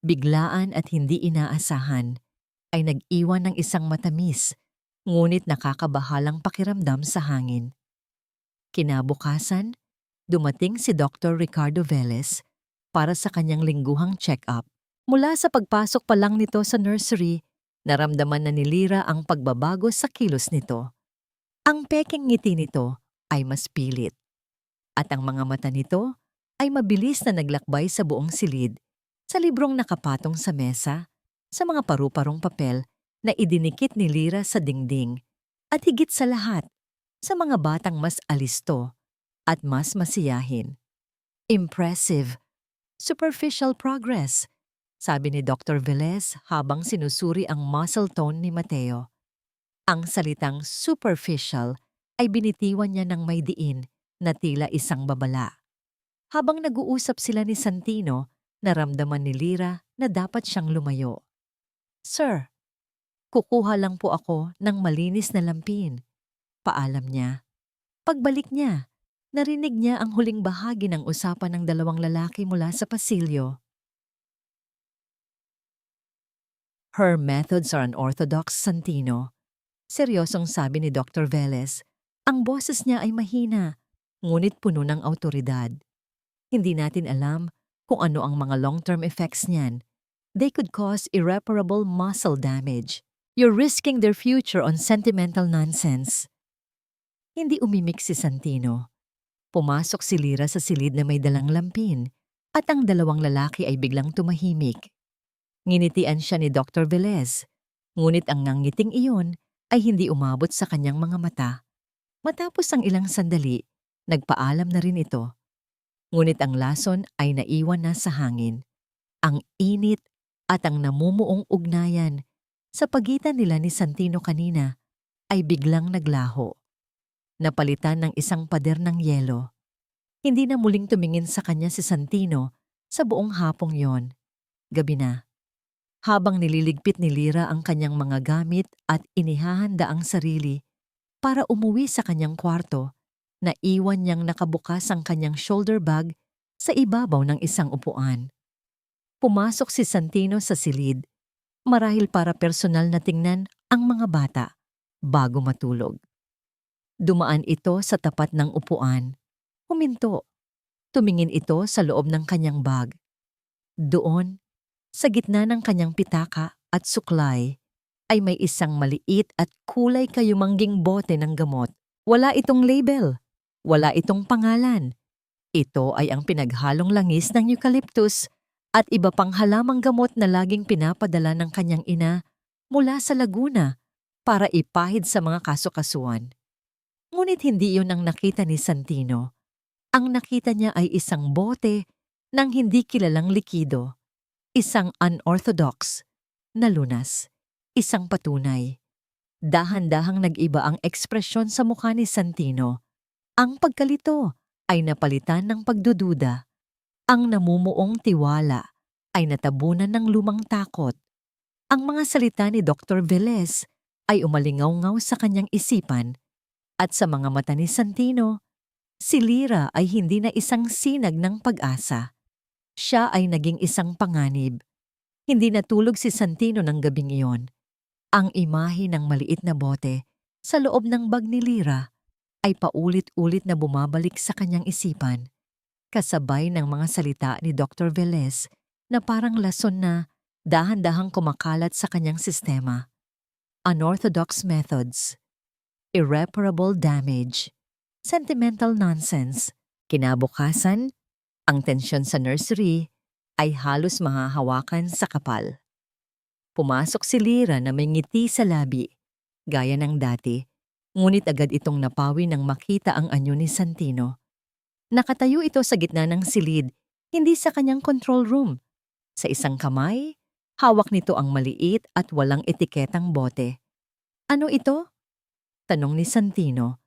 biglaan at hindi inaasahan, ay nag-iwan ng isang matamis, ngunit nakakabahalang pakiramdam sa hangin. Kinabukasan, dumating si Dr. Ricardo Velez para sa kanyang lingguhang check-up. Mula sa pagpasok pa lang nito sa nursery, naramdaman na ni Lyra ang pagbabago sa kilos nito. Ang peking ngiti nito ay mas pilit. At ang mga mata nito ay mabilis na naglakbay sa buong silid, sa librong nakapatong sa mesa, sa mga paru-parong papel na idinikit ni Lyra sa dingding, at higit sa lahat, sa mga batang mas alisto at mas masiyahin. Impressive, superficial progress, sabi ni Dr. Velez habang sinusuri ang muscle tone ni Mateo. Ang salitang superficial ay binitiwan niya ng may diin na tila isang babala. Habang nag-uusap sila ni Santino, naramdaman ni Lyra na dapat siyang lumayo. "Sir, kukuha lang po ako ng malinis na lampin," paalam niya. Pagbalik niya, narinig niya ang huling bahagi ng usapan ng dalawang lalaki mula sa pasilyo. "Her methods are unorthodox, Santino," seryosong sabi ni Dr. Velez. Ang boses niya ay mahina, ngunit puno ng awtoridad. "Hindi natin alam kung ano ang mga long-term effects niyan. They could cause irreparable muscle damage. You're risking their future on sentimental nonsense." Hindi umimik si Santino. Pumasok si Lyra sa silid na may dalang lampin at ang dalawang lalaki ay biglang tumahimik. Nginitian siya ni Dr. Velez, ngunit ang ngangiting iyon ay hindi umabot sa kanyang mga mata. Matapos ang ilang sandali, nagpaalam na rin ito. Ngunit ang lason ay naiwan na sa hangin. Ang init at ang namumuong ugnayan sa pagitan nila ni Santino kanina ay biglang naglaho. Napalitan ng isang pader ng yelo. Hindi na muling tumingin sa kanya si Santino sa buong hapong yon. Gabi na. Habang nililigpit ni Lyra ang kanyang mga gamit at inihahanda ang sarili para umuwi sa kanyang kwarto, naiwan niyang nakabukas ang kanyang shoulder bag sa ibabaw ng isang upuan. Pumasok si Santino sa silid, marahil para personal na tingnan ang mga bata bago matulog. Dumaan ito sa tapat ng upuan. Huminto. Tumingin ito sa loob ng kanyang bag. Doon, sa gitna ng kanyang pitaka at suklay, ay may isang maliit at kulay kayumangging bote ng gamot. Wala itong label. Wala itong pangalan. Ito ay ang pinaghalong langis ng eucalyptus at iba pang halamang gamot na laging pinapadala ng kanyang ina mula sa Laguna para ipahid sa mga kaso-kasuan. Ngunit hindi iyon ang nakita ni Santino. Ang nakita niya ay isang bote ng hindi kilalang likido, isang unorthodox na lunas, isang patunay Dahan-dahang nag-iba ang ekspresyon sa mukha ni Santino. Ang pagkalito ay napalitan ng pagdududa. Ang namumuong tiwala ay natabunan ng lumang takot. Ang mga salita ni Dr. Velez ay umalingaw-ngaw sa kanyang isipan at sa mga mata ni Santino, si Lyra ay hindi na isang sinag ng pag-asa. Siya ay naging isang panganib. Hindi natulog si Santino ng gabing iyon. Ang imahe ng maliit na bote sa loob ng bag ni Lyra ay paulit-ulit na bumabalik sa kanyang isipan, kasabay ng mga salita ni Dr. Velez na parang lason na dahan-dahang kumakalat sa kanyang sistema. Unorthodox methods, irreparable damage, sentimental nonsense. Kinabukasan, ang tensyon sa nursery ay halos mahahawakan sa kapal. Pumasok si Lyra na may ngiti sa labi, gaya ng dati, ngunit agad itong napawi nang makita ang anyo ni Santino. Nakatayo ito sa gitna ng silid, hindi sa kanyang control room. Sa isang kamay, hawak nito ang maliit at walang etiketang bote. Ano ito? Tanong ni Santino.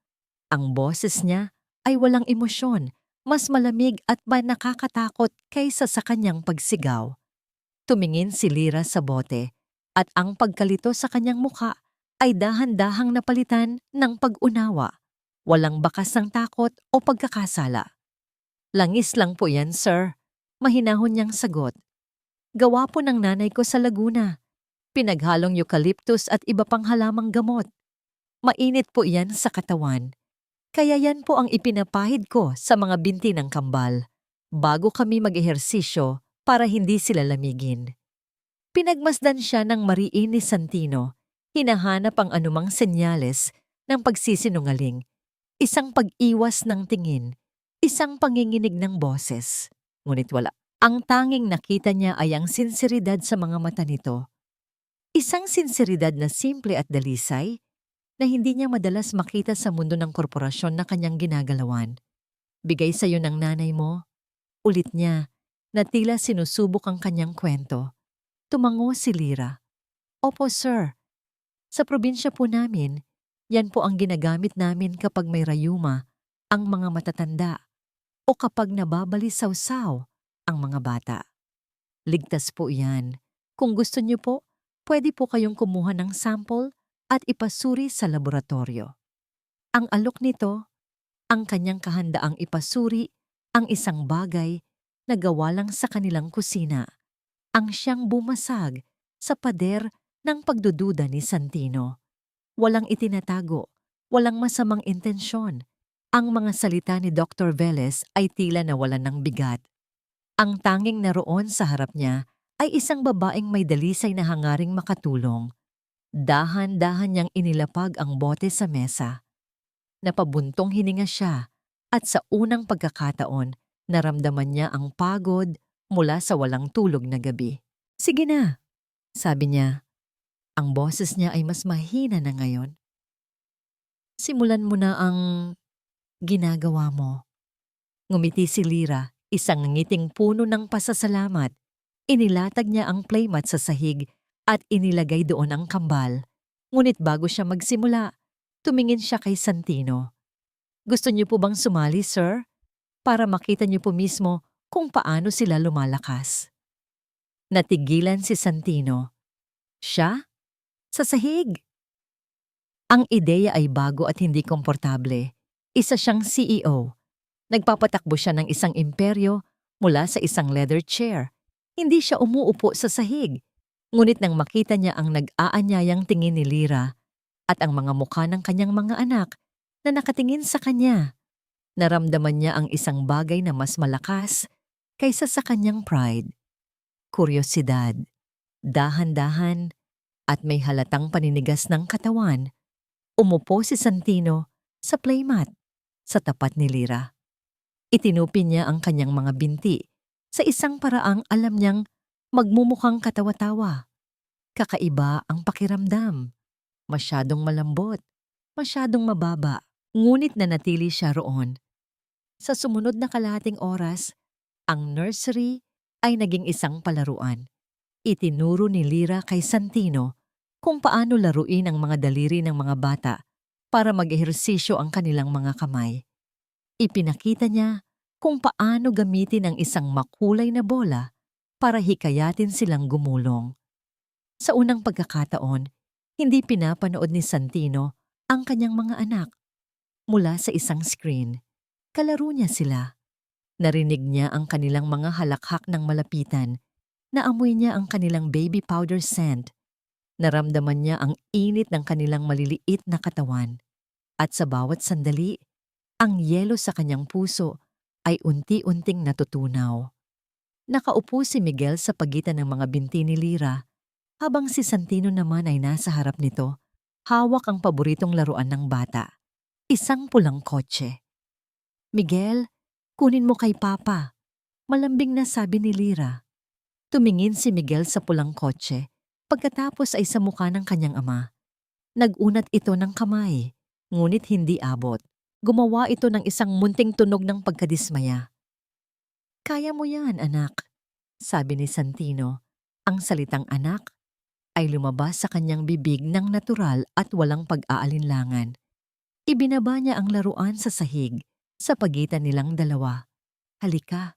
Ang boses niya ay walang emosyon, mas malamig at nakakatakot kaysa sa kanyang pagsigaw. Tumingin si Lyra sa bote at ang pagkalito sa kanyang mukha ay dahan-dahang napalitan ng pag-unawa. Walang bakas ng takot o pagkakasala. Langis lang po yan, sir. Mahinahon niyang sagot. Gawa po ng nanay ko sa Laguna. Pinaghalong eucalyptus at iba pang halamang gamot. Mainit po yan sa katawan. Kaya yan po ang ipinapahid ko sa mga binti ng kambal bago kami mag-ehersisyo para hindi sila lamigin. Pinagmasdan siya ng mariin ni Santino, hinahanap ang anumang senyales ng pagsisinungaling, isang pag-iwas ng tingin, isang panginginig ng boses. Ngunit wala. Ang tanging nakita niya ay ang sinseridad sa mga mata nito. Isang sinseridad na simple at dalisay na hindi niya madalas makita sa mundo ng korporasyon na kanyang ginagalawan. Bigay sa iyo ng nanay mo, ulit niya, na tila sinusubok ang kanyang kwento. Tumango si Lyra. Opo, sir. Sa probinsya po namin, yan po ang ginagamit namin kapag may rayuma, ang mga matatanda, o kapag nababalisaw-saw ang mga bata. Ligtas po yan. Kung gusto niyo po, pwede po kayong kumuha ng sample at ipasuri sa laboratorio. Ang alok nito, ang kanyang kahandaang ipasuri ang isang bagay na gawa lang sa kanilang kusina, ang siyang bumasag sa pader ng pagdududa ni Santino. Walang itinatago, walang masamang intensyon. Ang mga salita ni Dr. Velez ay tila nawalan ng bigat. Ang tanging naroon sa harap niya ay isang babaeng may dalisay na hangaring makatulong. Dahan-dahan niyang inilapag ang bote sa mesa. Napabuntong hininga siya at sa unang pagkakataon, naramdaman niya ang pagod mula sa walang tulog na gabi. Sige na, sabi niya. Ang boses niya ay mas mahina na ngayon. Simulan mo na ang ginagawa mo. Ngumiti si Lyra, isang ngiting puno ng pasasalamat. Inilatag niya ang playmat sa sahig at inilagay doon ang kambal. Ngunit bago siya magsimula, tumingin siya kay Santino. Gusto niyo po bang sumali, sir? Para makita niyo po mismo kung paano sila lumalakas. Natigilan si Santino. Siya? Sa sahig? Ang ideya ay bago at hindi komportable. Isa siyang CEO. Nagpapatakbo siya ng isang imperyo mula sa isang leather chair. Hindi siya umuupo sa sahig. Ngunit nang makita niya ang nag-aanyayang tingin ni Lyra at ang mga mukha ng kanyang mga anak na nakatingin sa kanya, naramdaman niya ang isang bagay na mas malakas kaysa sa kanyang pride. Kuryosidad, dahan-dahan, at may halatang paninigas ng katawan, umupo si Santino sa playmat sa tapat ni Lyra. Itinupi niya ang kanyang mga binti sa isang paraang alam niyang magmumukhang katawa-tawa. Kakaiba ang pakiramdam. Masyadong malambot, masyadong mababa, ngunit nanatili siya roon. Sa sumunod na kalahating oras, ang nursery ay naging isang palaruan. Itinuro ni Lyra kay Santino kung paano laruin ang mga daliri ng mga bata para mag-ehersisyo ang kanilang mga kamay. Ipinakita niya kung paano gamitin ang isang makulay na bola para hikayatin silang gumulong. Sa unang pagkakataon, hindi pinapanood ni Santino ang kanyang mga anak mula sa isang screen. Kalaro niya sila. Narinig niya ang kanilang mga halakhak ng malapitan. Naamoy niya ang kanilang baby powder scent. Naramdaman niya ang init ng kanilang maliliit na katawan. At sa bawat sandali, ang yelo sa kanyang puso ay unti-unting natutunaw. Nakaupo si Miguel sa pagitan ng mga binti ni Lyra, habang si Santino naman ay nasa harap nito, hawak ang paboritong laruan ng bata, isang pulang kotse. "Miguel, kunin mo kay Papa," malambing na sabi ni Lyra. Tumingin si Miguel sa pulang kotse, pagkatapos ay sa mukha ng kanyang ama. Nag-unat ito ng kamay, ngunit hindi abot. Gumawa ito ng isang munting tunog ng pagkadismaya. "Kaya mo yan, anak," sabi ni Santino. Ang salitang anak ay lumabas sa kanyang bibig ng natural at walang pag-aalinlangan. Ibinaba niya ang laruan sa sahig sa pagitan nilang dalawa. "Halika,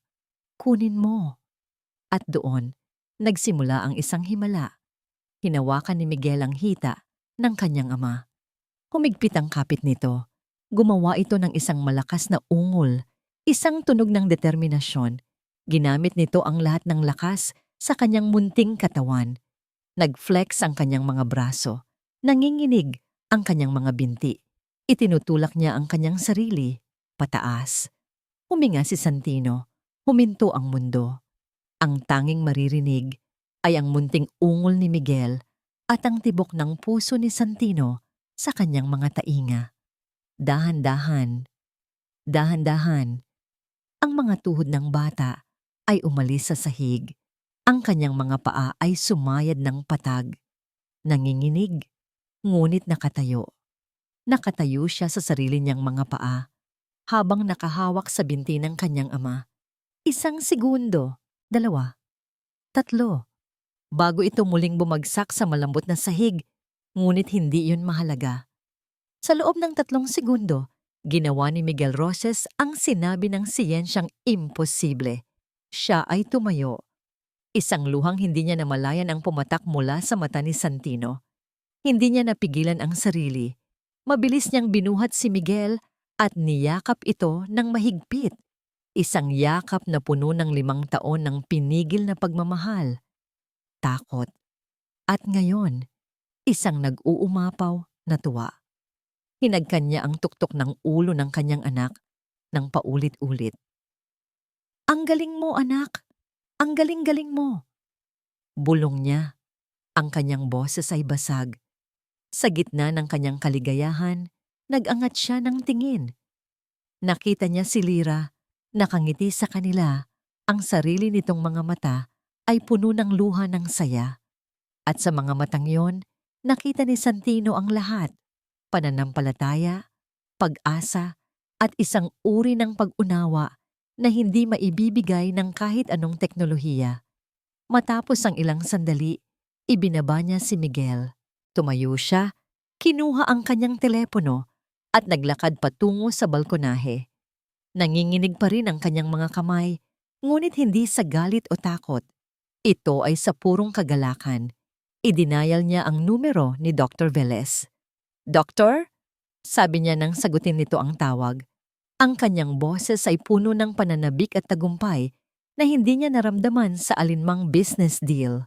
kunin mo." At doon, nagsimula ang isang himala. Hinawakan ni Miguel ang hita ng kanyang ama. Humigpit ang kapit nito. Gumawa ito ng isang malakas na ungol, isang tunog ng determinasyon. Ginamit nito ang lahat ng lakas sa kanyang munting katawan. Nag-flex ang kanyang mga braso. Nanginginig ang kanyang mga binti. Itinutulak niya ang kanyang sarili, pataas. Huminga si Santino. Huminto ang mundo. Ang tanging maririnig ay ang munting ungol ni Miguel at ang tibok ng puso ni Santino sa kanyang mga tainga. Dahan-dahan, dahan-dahan, ang mga tuhod ng bata ay umalis sa sahig. Ang kanyang mga paa ay sumayad ng patag. Nanginginig, ngunit nakatayo. Nakatayo siya sa sarili niyang mga paa habang nakahawak sa binti ng kanyang ama. 1 segundo, 2, 3, bago ito muling bumagsak sa malambot na sahig, ngunit hindi yun mahalaga. Sa loob ng 3 segundo, ginawa ni Miguel Roses ang sinabi ng siyensyang imposible. Siya ay tumayo. Isang luhang hindi niya namalayan ang pumatak mula sa mata ni Santino. Hindi niya napigilan ang sarili. Mabilis niyang binuhat si Miguel at niyakap ito ng mahigpit. Isang yakap na puno ng 5 taon ng pinigil na pagmamahal, takot, at ngayon, isang nag-uumapaw na tuwa. Hinagkan niya ang tuktok ng ulo ng kanyang anak ng paulit-ulit. "Ang galing mo, anak! Ang galing-galing mo!" Bulong niya. Ang kanyang boses ay basag. Sa gitna ng kanyang kaligayahan, nag-angat siya ng tingin. Nakita niya si Lyra, nakangiti sa kanila. Ang sarili nitong mga mata ay puno ng luha ng saya. At sa mga matang yon, nakita ni Santino ang lahat. Pananampalataya, pag-asa, at isang uri ng pag-unawa na hindi maibibigay ng kahit anong teknolohiya. Matapos ang ilang sandali, ibinaba niya si Miguel. Tumayo siya, kinuha ang kanyang telepono at naglakad patungo sa balkonahe. Nanginginig pa rin ang kanyang mga kamay, ngunit hindi sa galit o takot. Ito ay sa purong kagalakan. Idinayal niya ang numero ni Dr. Velez. "Doktor?" sabi niya nang sagutin nito ang tawag. Ang kanyang boses ay puno ng pananabik at tagumpay na hindi niya naramdaman sa alinmang business deal.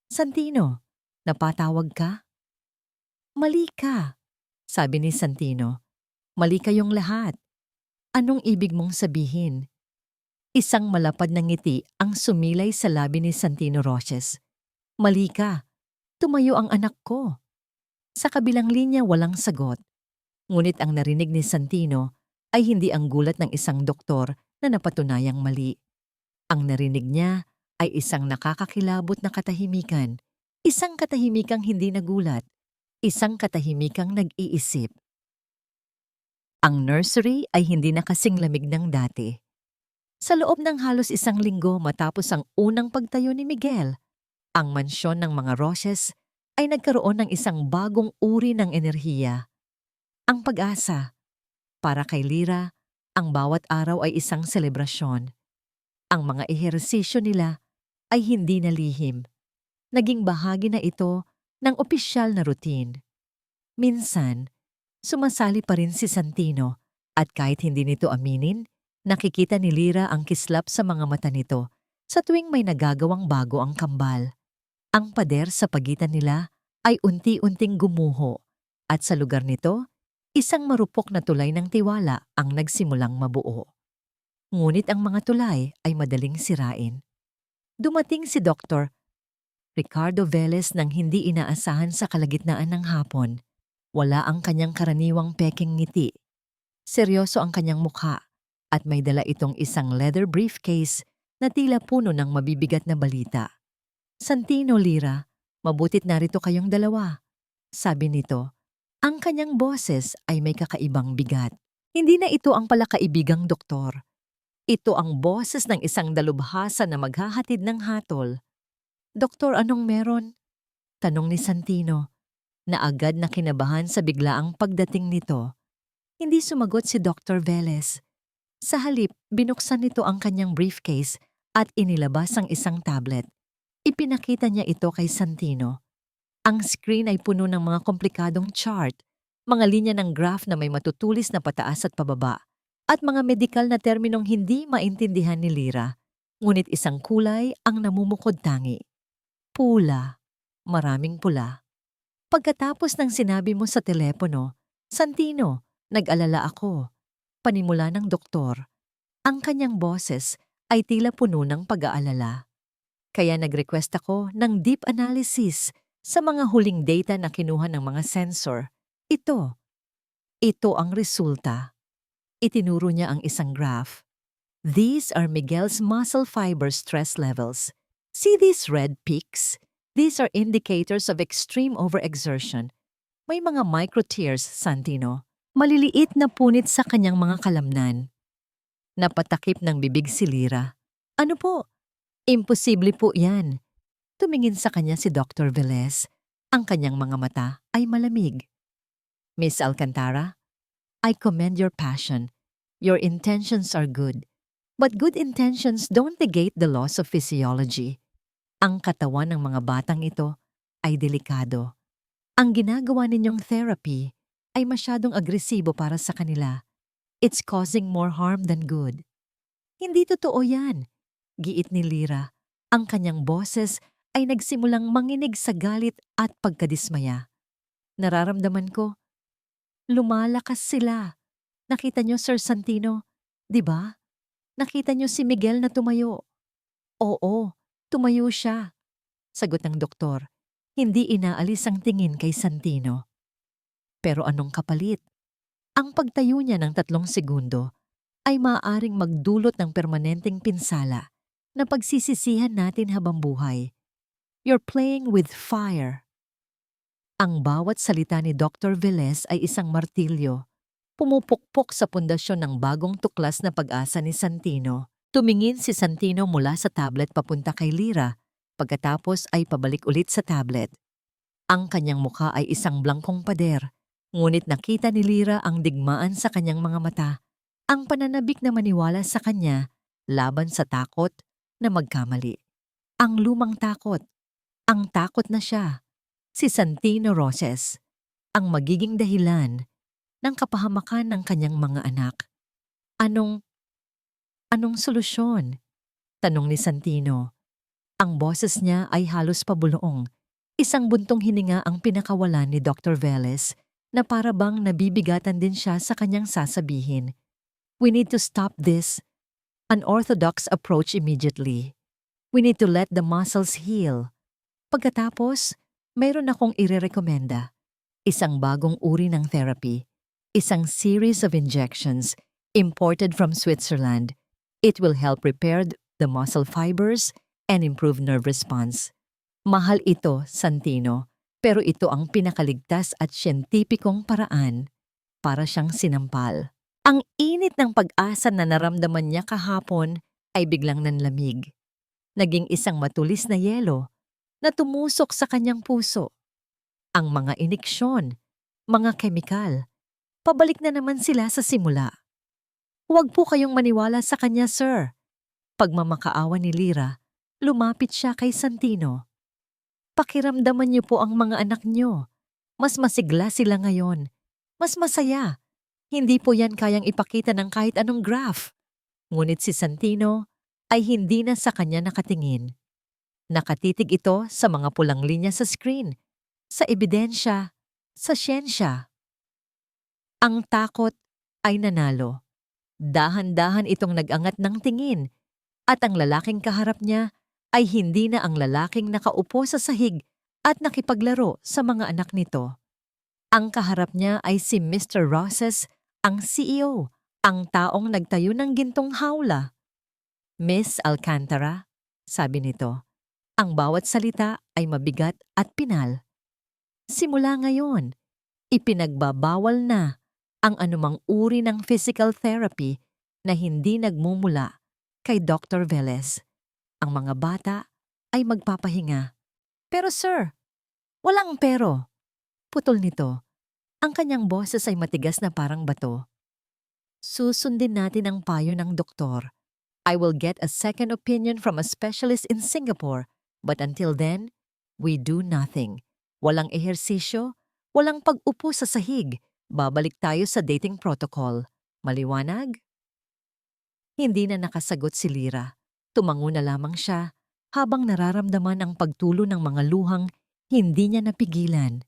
"Santino, napatawag ka?" "Mali ka," sabi ni Santino. "Mali kayong lahat. Anong ibig mong sabihin?" Isang malapad na ngiti ang sumilay sa labi ni Santino Roches. "Mali ka. Tumayo ang anak ko." Sa kabilang linya walang sagot. Ngunit ang narinig ni Santino ay hindi ang gulat ng isang doktor na napatunayang mali. Ang narinig niya ay isang nakakakilabot na katahimikan. Isang katahimikang hindi nagulat. Isang katahimikang nag-iisip. Ang nursery ay hindi na kasing lamig ng dati. Sa loob ng halos 1 linggo matapos ang unang pagtayo ni Miguel, ang mansyon ng mga Roches ay nagkaroon ng isang bagong uri ng enerhiya, ang pag-asa. Para kay Lyra, ang bawat araw ay isang selebrasyon. Ang mga ehersisyo nila ay hindi na lihim. Naging bahagi na ito ng opisyal na routine. Minsan, sumasali pa rin si Santino at kahit hindi nito aminin, nakikita ni Lyra ang kislap sa mga mata nito sa tuwing may nagagawang bago ang kambal. Ang pader sa pagitan nila ay unti-unting gumuho at sa lugar nito, isang marupok na tulay ng tiwala ang nagsimulang mabuo. Ngunit ang mga tulay ay madaling sirain. Dumating si Dr. Ricardo Velez nang hindi inaasahan sa kalagitnaan ng hapon. Wala ang kanyang karaniwang peking ngiti. Seryoso ang kanyang mukha at may dala itong isang leather briefcase na tila puno ng mabibigat na balita. Santino, Lyra, mabutit narito kayong dalawa. Sabi nito, ang kanyang boses ay may kakaibang bigat. Hindi na ito ang palakaibigang doktor. Ito ang boses ng isang dalubhasa na maghahatid ng hatol. Doktor, anong meron? Tanong ni Santino, na agad na kinabahan sa biglaang pagdating nito. Hindi sumagot si Dr. Velez. Sa halip, binuksan nito ang kanyang briefcase at inilabas ang isang tablet. Ipinakita niya ito kay Santino. Ang screen ay puno ng mga komplikadong chart, mga linya ng graph na may matutulis na pataas at pababa, at mga medikal na terminong hindi maintindihan ni Lyra. Ngunit isang kulay ang namumukod tangi. Pula. Maraming pula. Pagkatapos ng sinabi mo sa telepono, Santino, nag-alala ako. Panimula ng doktor. Ang kanyang boses ay tila puno ng pag-aalala. Kaya nag-request ako ng deep analysis sa mga huling data na kinuha ng mga sensor. Ito ang resulta. Itinuro niya ang isang graph. These are Miguel's muscle fiber stress levels. See these red peaks? These are indicators of extreme overexertion. May mga micro-tears, Santino. Maliliit na punit sa kanyang mga kalamnan. Napatakip ng bibig si Lyra. Ano po? Imposible po yan. Tumingin sa kanya si Dr. Velez. Ang kanyang mga mata ay malamig. Miss Alcantara, I commend your passion. Your intentions are good. But good intentions don't negate the laws of physiology. Ang katawan ng mga batang ito ay delikado. Ang ginagawa ninyong therapy ay masyadong agresibo para sa kanila. It's causing more harm than good. Hindi totoo yan, giit ni Lyra. Ang kanyang boses ay nagsimulang manginig sa galit at pagkadismaya. Nararamdaman ko, lumalakas sila. Nakita niyo, Sir Santino, di ba? Nakita niyo si Miguel na tumayo. Oo, tumayo siya. Sagot ng doktor, hindi inaalis ang tingin kay Santino. Pero anong kapalit? Ang pagtayo niya ng 3 segundo ay maaaring magdulot ng permanenteng pinsala na pagsisisihan natin habang buhay. You're playing with fire. Ang bawat salita ni Dr. Velez ay isang martilyo. Pumupukpok sa pundasyon ng bagong tuklas na pag-asa ni Santino. Tumingin si Santino mula sa tablet papunta kay Lyra, pagkatapos ay pabalik ulit sa tablet. Ang kanyang mukha ay isang blangkong pader, ngunit nakita ni Lyra ang digmaan sa kanyang mga mata, ang pananabik na maniwala sa kanya laban sa takot na magkamali. Ang lumang takot, ang takot na siya, si Santino Roses, ang magiging dahilan ng kapahamakan ng kanyang mga anak. Anong solusyon? Tanong ni Santino. Ang boses niya ay halos pabulong. Isang buntong hininga ang pinakawalan ni Dr. Velez na para bang nabibigatan din siya sa kanyang sasabihin. We need to stop this unorthodox approach immediately. We need to let the muscles heal. Pagkatapos, mayroon akong irerekomenda. Isang bagong uri ng therapy. Isang series of injections imported from Switzerland. It will help repair the muscle fibers and improve nerve response. Mahal ito, Santino, pero ito ang pinakaligtas at siyentipikong paraan para siyang sinampal. Ang init ng pag-asa na naramdaman niya kahapon ay biglang nanlamig. Naging isang matulis na yelo na tumusok sa kanyang puso. Ang mga iniksyon, mga kemikal, pabalik na naman sila sa simula. Huwag po kayong maniwala sa kanya, sir. Pagmamakaawa ni Lyra, lumapit siya kay Santino. Pakiramdaman niyo po ang mga anak niyo. Mas masigla sila ngayon. Mas masaya. Hindi po yan kayang ipakita ng kahit anong graph. Ngunit si Santino ay hindi na sa kanya nakatingin. Nakatitig ito sa mga pulang linya sa screen, sa ebidensya, sa siyensya. Ang takot ay nanalo. Dahan-dahan itong nag-angat ng tingin at ang lalaking kaharap niya ay hindi na ang lalaking nakaupo sa sahig at nakipaglaro sa mga anak nito. Ang kaharap niya ay si Mr. Rosses, ang CEO, ang taong nagtayo ng gintong hawla. Miss Alcantara, sabi nito, ang bawat salita ay mabigat at pinal. Simula ngayon, ipinagbabawal na ang anumang uri ng physical therapy na hindi nagmumula kay Dr. Velez. Ang mga bata ay magpapahinga. Pero sir, walang pero. Putol nito. Ang kanyang boses ay matigas na parang bato. Susundin natin ang payo ng doktor. I will get a second opinion from a specialist in Singapore, but until then, we do nothing. Walang ehersisyo, walang pag-upo sa sahig. Babalik tayo sa dating protocol. Maliwanag? Hindi na nakasagot si Lyra. Tumango na lamang siya habang nararamdaman ang pagtulo ng mga luhang hindi niya napigilan.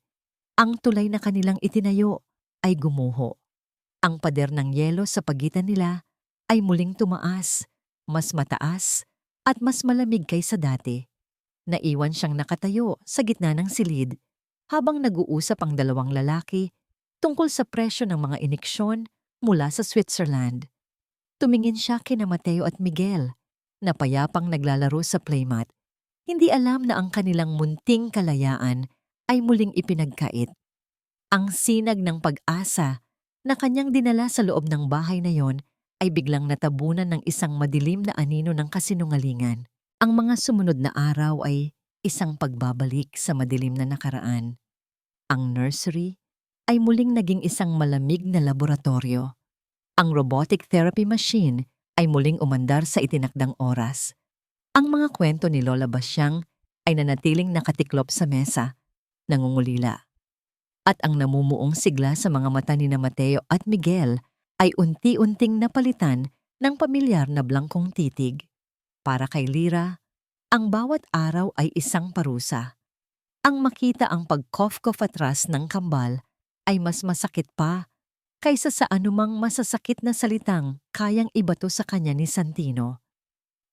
Ang tulay na kanilang itinayo ay gumuho. Ang pader ng yelo sa pagitan nila ay muling tumaas, mas mataas at mas malamig kaysa dati. Naiwan siyang nakatayo sa gitna ng silid habang nag-uusap ang dalawang lalaki tungkol sa presyo ng mga iniksyon mula sa Switzerland. Tumingin siya kina Mateo at Miguel na payapang naglalaro sa playmat. Hindi alam na ang kanilang munting kalayaan ay muling ipinagkait. Ang sinag ng pag-asa na kanyang dinala sa loob ng bahay na yon ay biglang natabunan ng isang madilim na anino ng kasinungalingan. Ang mga sumunod na araw ay isang pagbabalik sa madilim na nakaraan. Ang nursery ay muling naging isang malamig na laboratorio. Ang robotic therapy machine ay muling umandar sa itinakdang oras. Ang mga kwento ni Lola Basyang ay nanatiling nakatiklop sa mesa, nangungulila. At ang namumuong sigla sa mga mata ni na Mateo at Miguel ay unti-unting napalitan ng pamilyar na blangkong titig. Para kay Lyra, ang bawat araw ay isang parusa. Ang makita ang pag-cough-cough atras ng kambal ay mas masakit pa kaysa sa anumang masasakit na salitang kayang ibato sa kanya ni Santino.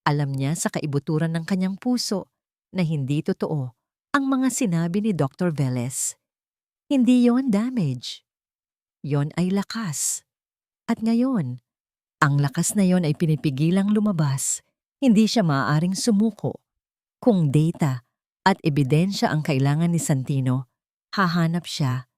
Alam niya sa kaibuturan ng kanyang puso na hindi totoo ang mga sinabi ni Dr. Velez. Hindi yon damage. Yon ay lakas. At ngayon, ang lakas na yon ay pinipigilang lumabas. Hindi siya maaaring sumuko. Kung data at ebidensya ang kailangan ni Santino, hahanap siya.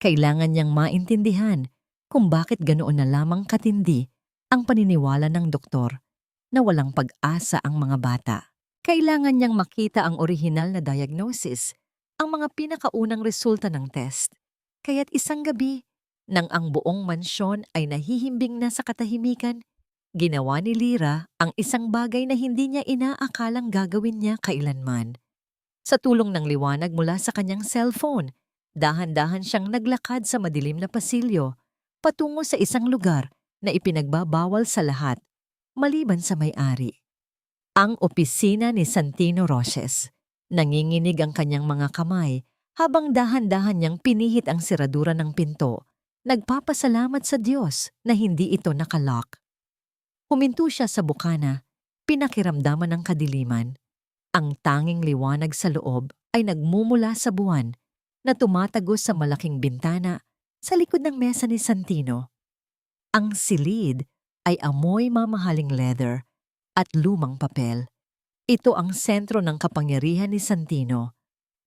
Kailangan niyang maintindihan kung bakit ganoon na lamang katindi ang paniniwala ng doktor na walang pag-asa ang mga bata. Kailangan niyang makita ang orihinal na diagnosis, ang mga pinakaunang resulta ng test. Kaya't isang gabi, nang ang buong mansyon ay nahihimbing na sa katahimikan, ginawa ni Lyra ang isang bagay na hindi niya inaakalang gagawin niya kailanman. Sa tulong ng liwanag mula sa kanyang cellphone, dahan-dahan siyang naglakad sa madilim na pasilyo, patungo sa isang lugar na ipinagbabawal sa lahat, maliban sa may-ari. Ang opisina ni Santino Rosses. Nanginginig ang kanyang mga kamay habang dahan-dahan niyang pinihit ang siradura ng pinto. Nagpapasalamat sa Diyos na hindi ito nakalock. Huminto siya sa bukana, pinakiramdaman ng kadiliman. Ang tanging liwanag sa loob ay nagmumula sa buwan na tumatagos sa malaking bintana sa likod ng mesa ni Santino. Ang silid ay amoy mamahaling leather at lumang papel. Ito ang sentro ng kapangyarihan ni Santino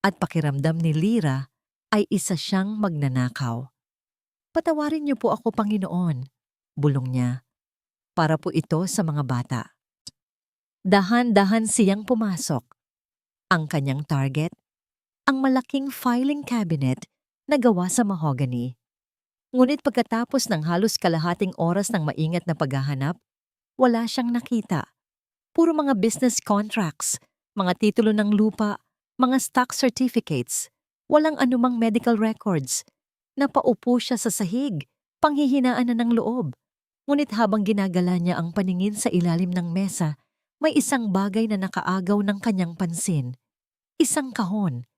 at pakiramdam ni Lyra ay isa siyang magnanakaw. Patawarin niyo po ako, Panginoon, bulong niya. Para po ito sa mga bata. Dahan-dahan siyang pumasok. Ang kanyang target, ang malaking filing cabinet na gawa sa mahogany. Ngunit pagkatapos ng halos kalahating oras ng maingat na paghahanap, wala siyang nakita. Puro mga business contracts, mga titulo ng lupa, mga stock certificates, walang anumang medical records. Napaupo siya sa sahig, panghihinaan na ng loob. Ngunit habang ginagala niya ang paningin sa ilalim ng mesa, may isang bagay na nakaagaw ng kanyang pansin. Isang kahon.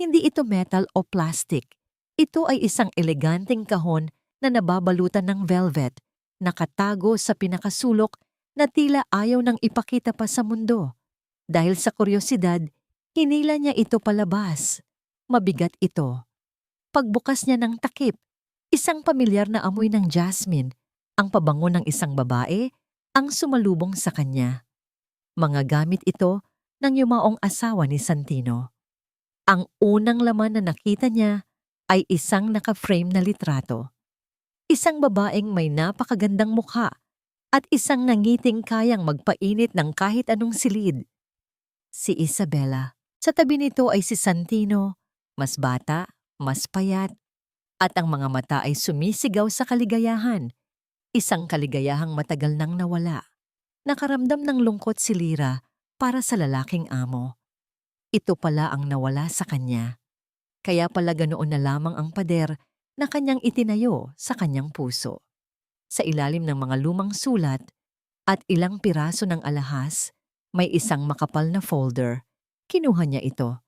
Hindi ito metal o plastic. Ito ay isang eleganteng kahon na nababalutan ng velvet, nakatago sa pinakasulok na tila ayaw nang ipakita pa sa mundo. Dahil sa kuryosidad, hinila niya ito palabas. Mabigat ito. Pagbukas niya ng takip, isang pamilyar na amoy ng jasmine, ang pabango ng isang babae, ang sumalubong sa kanya. Mga gamit ito ng yumaong asawa ni Santino. Ang unang laman na nakita niya ay isang naka-frame na litrato. Isang babaeng may napakagandang mukha at isang nangiting kayang magpainit ng kahit anong silid. Si Isabela. Sa tabi nito ay si Santino, mas bata, mas payat, at ang mga mata ay sumisigaw sa kaligayahan. Isang kaligayahang matagal nang nawala. Nakaramdam ng lungkot si Lyra para sa lalaking amo. Ito pala ang nawala sa kanya. Kaya pala ganoon na lamang ang pader na kanyang itinayo sa kanyang puso. Sa ilalim ng mga lumang sulat at ilang piraso ng alahas, may isang makapal na folder. Kinuha niya ito.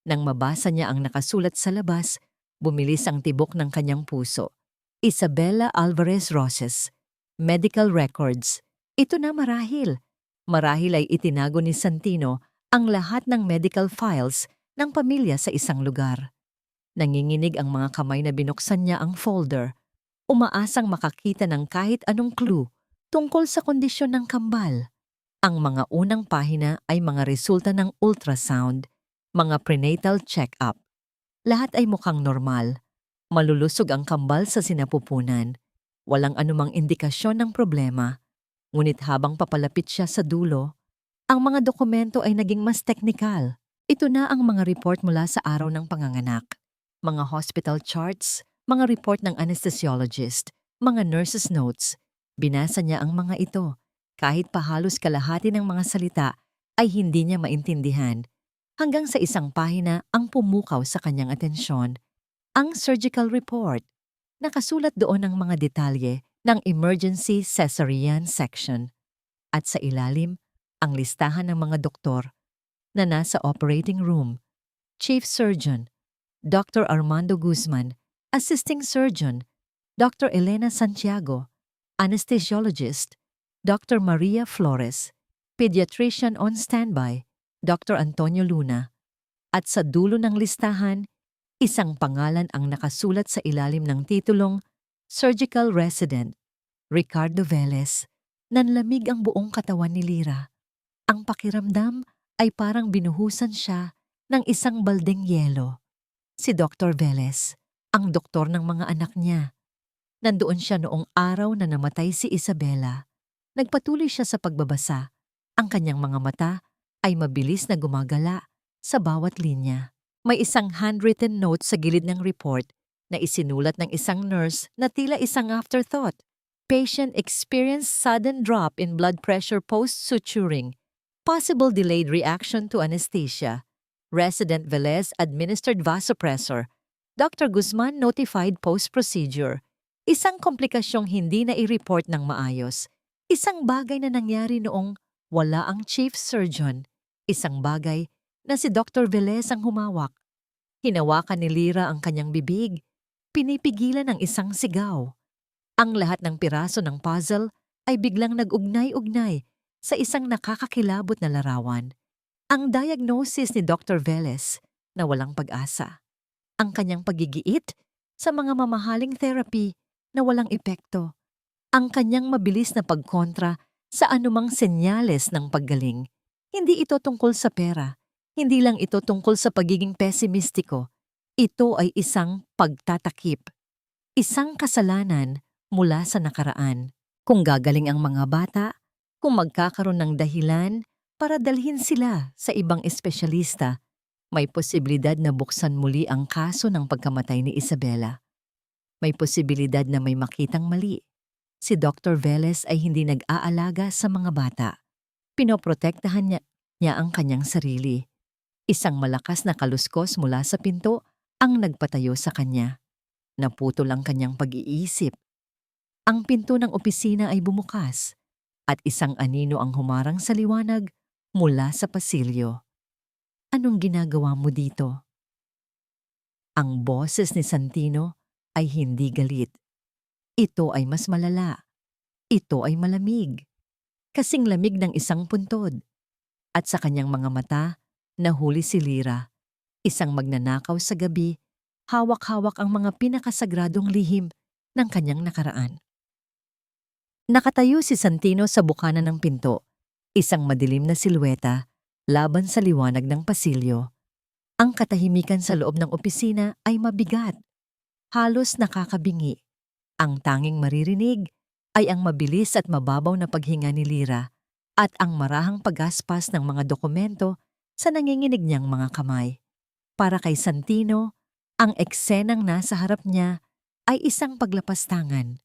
Nang mabasa niya ang nakasulat sa labas, bumilis ang tibok ng kanyang puso. Isabela Alvarez Roses. Medical records. Ito na marahil. Marahil ay itinago ni Santino ang lahat ng medical files ng pamilya sa isang lugar. Nanginginig ang mga kamay na binuksan niya ang folder. Umaasang makakita ng kahit anong clue tungkol sa kondisyon ng kambal. Ang mga unang pahina ay mga resulta ng ultrasound, mga prenatal check-up. Lahat ay mukhang normal. Malulusog ang kambal sa sinapupunan. Walang anumang indikasyon ng problema. Ngunit habang papalapit siya sa dulo, ang mga dokumento ay naging mas teknikal. Ito na ang mga report mula sa araw ng panganganak. Mga hospital charts, mga report ng anesthesiologist, mga nurses' notes. Binasa niya ang mga ito. Kahit pa halos kalahati ng mga salita ay hindi niya maintindihan. Hanggang sa isang pahina ang pumukaw sa kanyang atensyon. Ang surgical report. Nakasulat doon ang mga detalye ng emergency cesarean section. At sa ilalim, ang listahan ng mga doktor na nasa operating room. Chief Surgeon, Dr. Armando Guzman, Assisting Surgeon, Dr. Elena Santiago, Anesthesiologist, Dr. Maria Flores, Pediatrician on Standby, Dr. Antonio Luna. At sa dulo ng listahan, isang pangalan ang nakasulat sa ilalim ng titulong Surgical Resident, Ricardo Velez. Nanlamig ang buong katawan ni Lyra. Ang pakiramdam ay parang binuhusan siya ng isang baldeng yelo. Si Dr. Velez, ang doktor ng mga anak niya. Nandoon siya noong araw na namatay si Isabela. Nagpatuloy siya sa pagbabasa. Ang kanyang mga mata ay mabilis na gumagala sa bawat linya. May isang handwritten note sa gilid ng report na isinulat ng isang nurse na tila isang afterthought. Patient experienced sudden drop in blood pressure post-suturing. Possible delayed reaction to anesthesia. Resident Velez administered vasopressor. Dr. Guzman notified post-procedure. Isang komplikasyong hindi na i-report ng maayos. Isang bagay na nangyari noong wala ang chief surgeon. Isang bagay na si Dr. Velez ang humawak. Hinawakan ni Lyra ang kanyang bibig. Pinipigilan ng isang sigaw. Ang lahat ng piraso ng puzzle ay biglang nag-ugnay-ugnay sa isang nakakakilabot na larawan. Ang diagnosis ni Dr. Velez na walang pag-asa. Ang kanyang pagigiit sa mga mamahaling therapy na walang epekto. Ang kanyang mabilis na pagkontra sa anumang senyales ng paggaling. Hindi ito tungkol sa pera. Hindi lang ito tungkol sa pagiging pesimistiko. Ito ay isang pagtatakip. Isang kasalanan mula sa nakaraan. Kung gagaling ang mga bata, kung magkakaroon ng dahilan para dalhin sila sa ibang espesyalista, May posibilidad na buksan muli ang kaso ng pagkamatay ni Isabela. May posibilidad na may makitang mali. Si Dr. Velez ay hindi nag-aalaga sa mga bata. Pinoprotektahan niya ang kanyang sarili. Isang malakas na kaluskos mula sa pinto ang nagpatayo sa kanya. Naputol ang kanyang pag-iisip. Ang pinto ng opisina ay bumukas at isang anino ang humarang sa liwanag mula sa pasilyo. Anong ginagawa mo dito? Ang boses ni Santino ay hindi galit. Ito ay mas malala. Ito ay malamig. Kasing lamig ng isang puntod. At sa kanyang mga mata, nahuli si Lyra. Isang magnanakaw sa gabi, hawak-hawak ang mga pinakasagradong lihim ng kanyang nakaraan. Nakatayo si Santino sa bukana ng pinto, isang madilim na silweta laban sa liwanag ng pasilyo. Ang katahimikan sa loob ng opisina ay mabigat, halos nakakabingi. Ang tanging maririnig ay ang mabilis at mababaw na paghinga ni Lyra at ang marahang paggaspas ng mga dokumento sa nanginginig niyang mga kamay. Para kay Santino, ang eksenang nasa harap niya ay isang paglapastangan.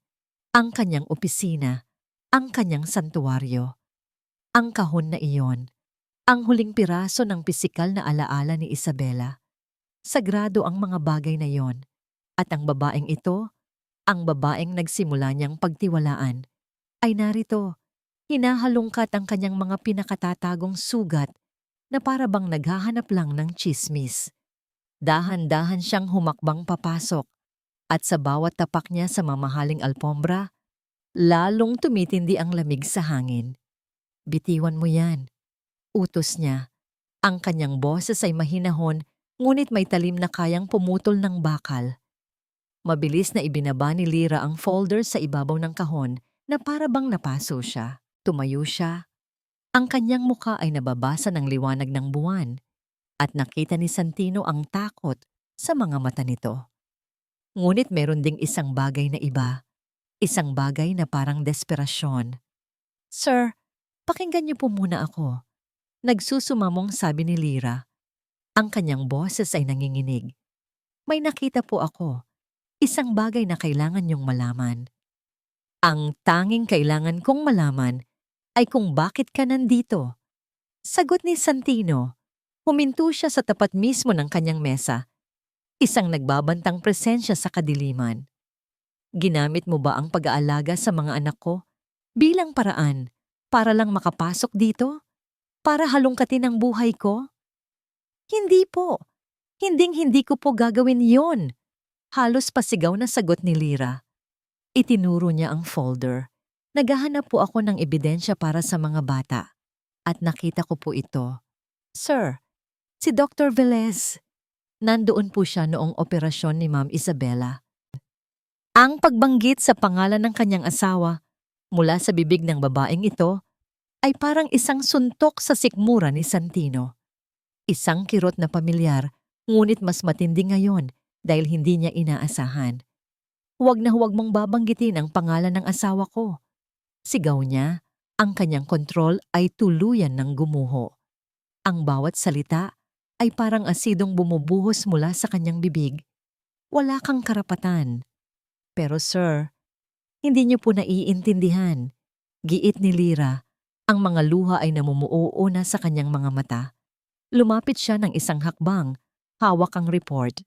Ang kanyang opisina, ang kanyang santuwaryo, ang kahon na iyon, ang huling piraso ng pisikal na alaala ni Isabela. Sagrado ang mga bagay na iyon, at ang babaeng ito, ang babaeng nagsimula niyang pagtiwalaan, ay narito, hinahalungkat ang kanyang mga pinakatatagong sugat na para bang naghahanap lang ng tsismis. Dahan-dahan siyang humakbang papasok, at sa bawat tapak niya sa mamahaling alpombra, lalong tumitindi ang lamig sa hangin. Bitiwan mo yan. Utos niya. Ang kanyang boses ay mahinahon, ngunit may talim na kayang pumutol ng bakal. Mabilis na ibinaba ni Lyra ang folder sa ibabaw ng kahon na para bang napaso siya. Tumayo siya. Ang kanyang muka ay nababasa ng liwanag ng buwan at nakita ni Santino ang takot sa mga mata nito. Ngunit meron ding isang bagay na iba. Isang bagay na parang desperasyon. Sir, pakinggan niyo po muna ako. Nagsusumamong sabi ni Lyra. Ang kanyang boses ay nanginginig. May nakita po ako. Isang bagay na kailangan niyong malaman. Ang tanging kailangan kong malaman ay kung bakit ka nandito. Sagot ni Santino. Huminto siya sa tapat mismo ng kanyang mesa. Isang nagbabantang presensya sa kadiliman. Ginamit mo ba ang pag-aalaga sa mga anak ko bilang paraan para lang makapasok dito? Para halongkatin ang buhay ko? Hindi po. Hinding-hindi ko po gagawin yon. Halos pasigaw na sagot ni Lyra. Itinuro niya ang folder. Naghahanap po ako ng ebidensya para sa mga bata. At nakita ko po ito. Sir, si Dr. Velez. Nandoon po siya noong operasyon ni Ma'am Isabela. Ang pagbanggit sa pangalan ng kanyang asawa mula sa bibig ng babaeng ito ay parang isang suntok sa sikmura ni Santino. Isang kirot na pamilyar, ngunit mas matindi ngayon dahil hindi niya inaasahan. Huwag na huwag mong babanggitin ang pangalan ng asawa ko. Sigaw niya, ang kanyang kontrol ay tuluyan ng gumuho. Ang bawat salita ay parang asidong bumubuhos mula sa kanyang bibig. Wala kang karapatan. Pero sir, hindi niyo po naiintindihan. Giit ni Lyra. Ang mga luha ay namumuo na sa kanyang mga mata. Lumapit siya ng isang hakbang, hawak ang report.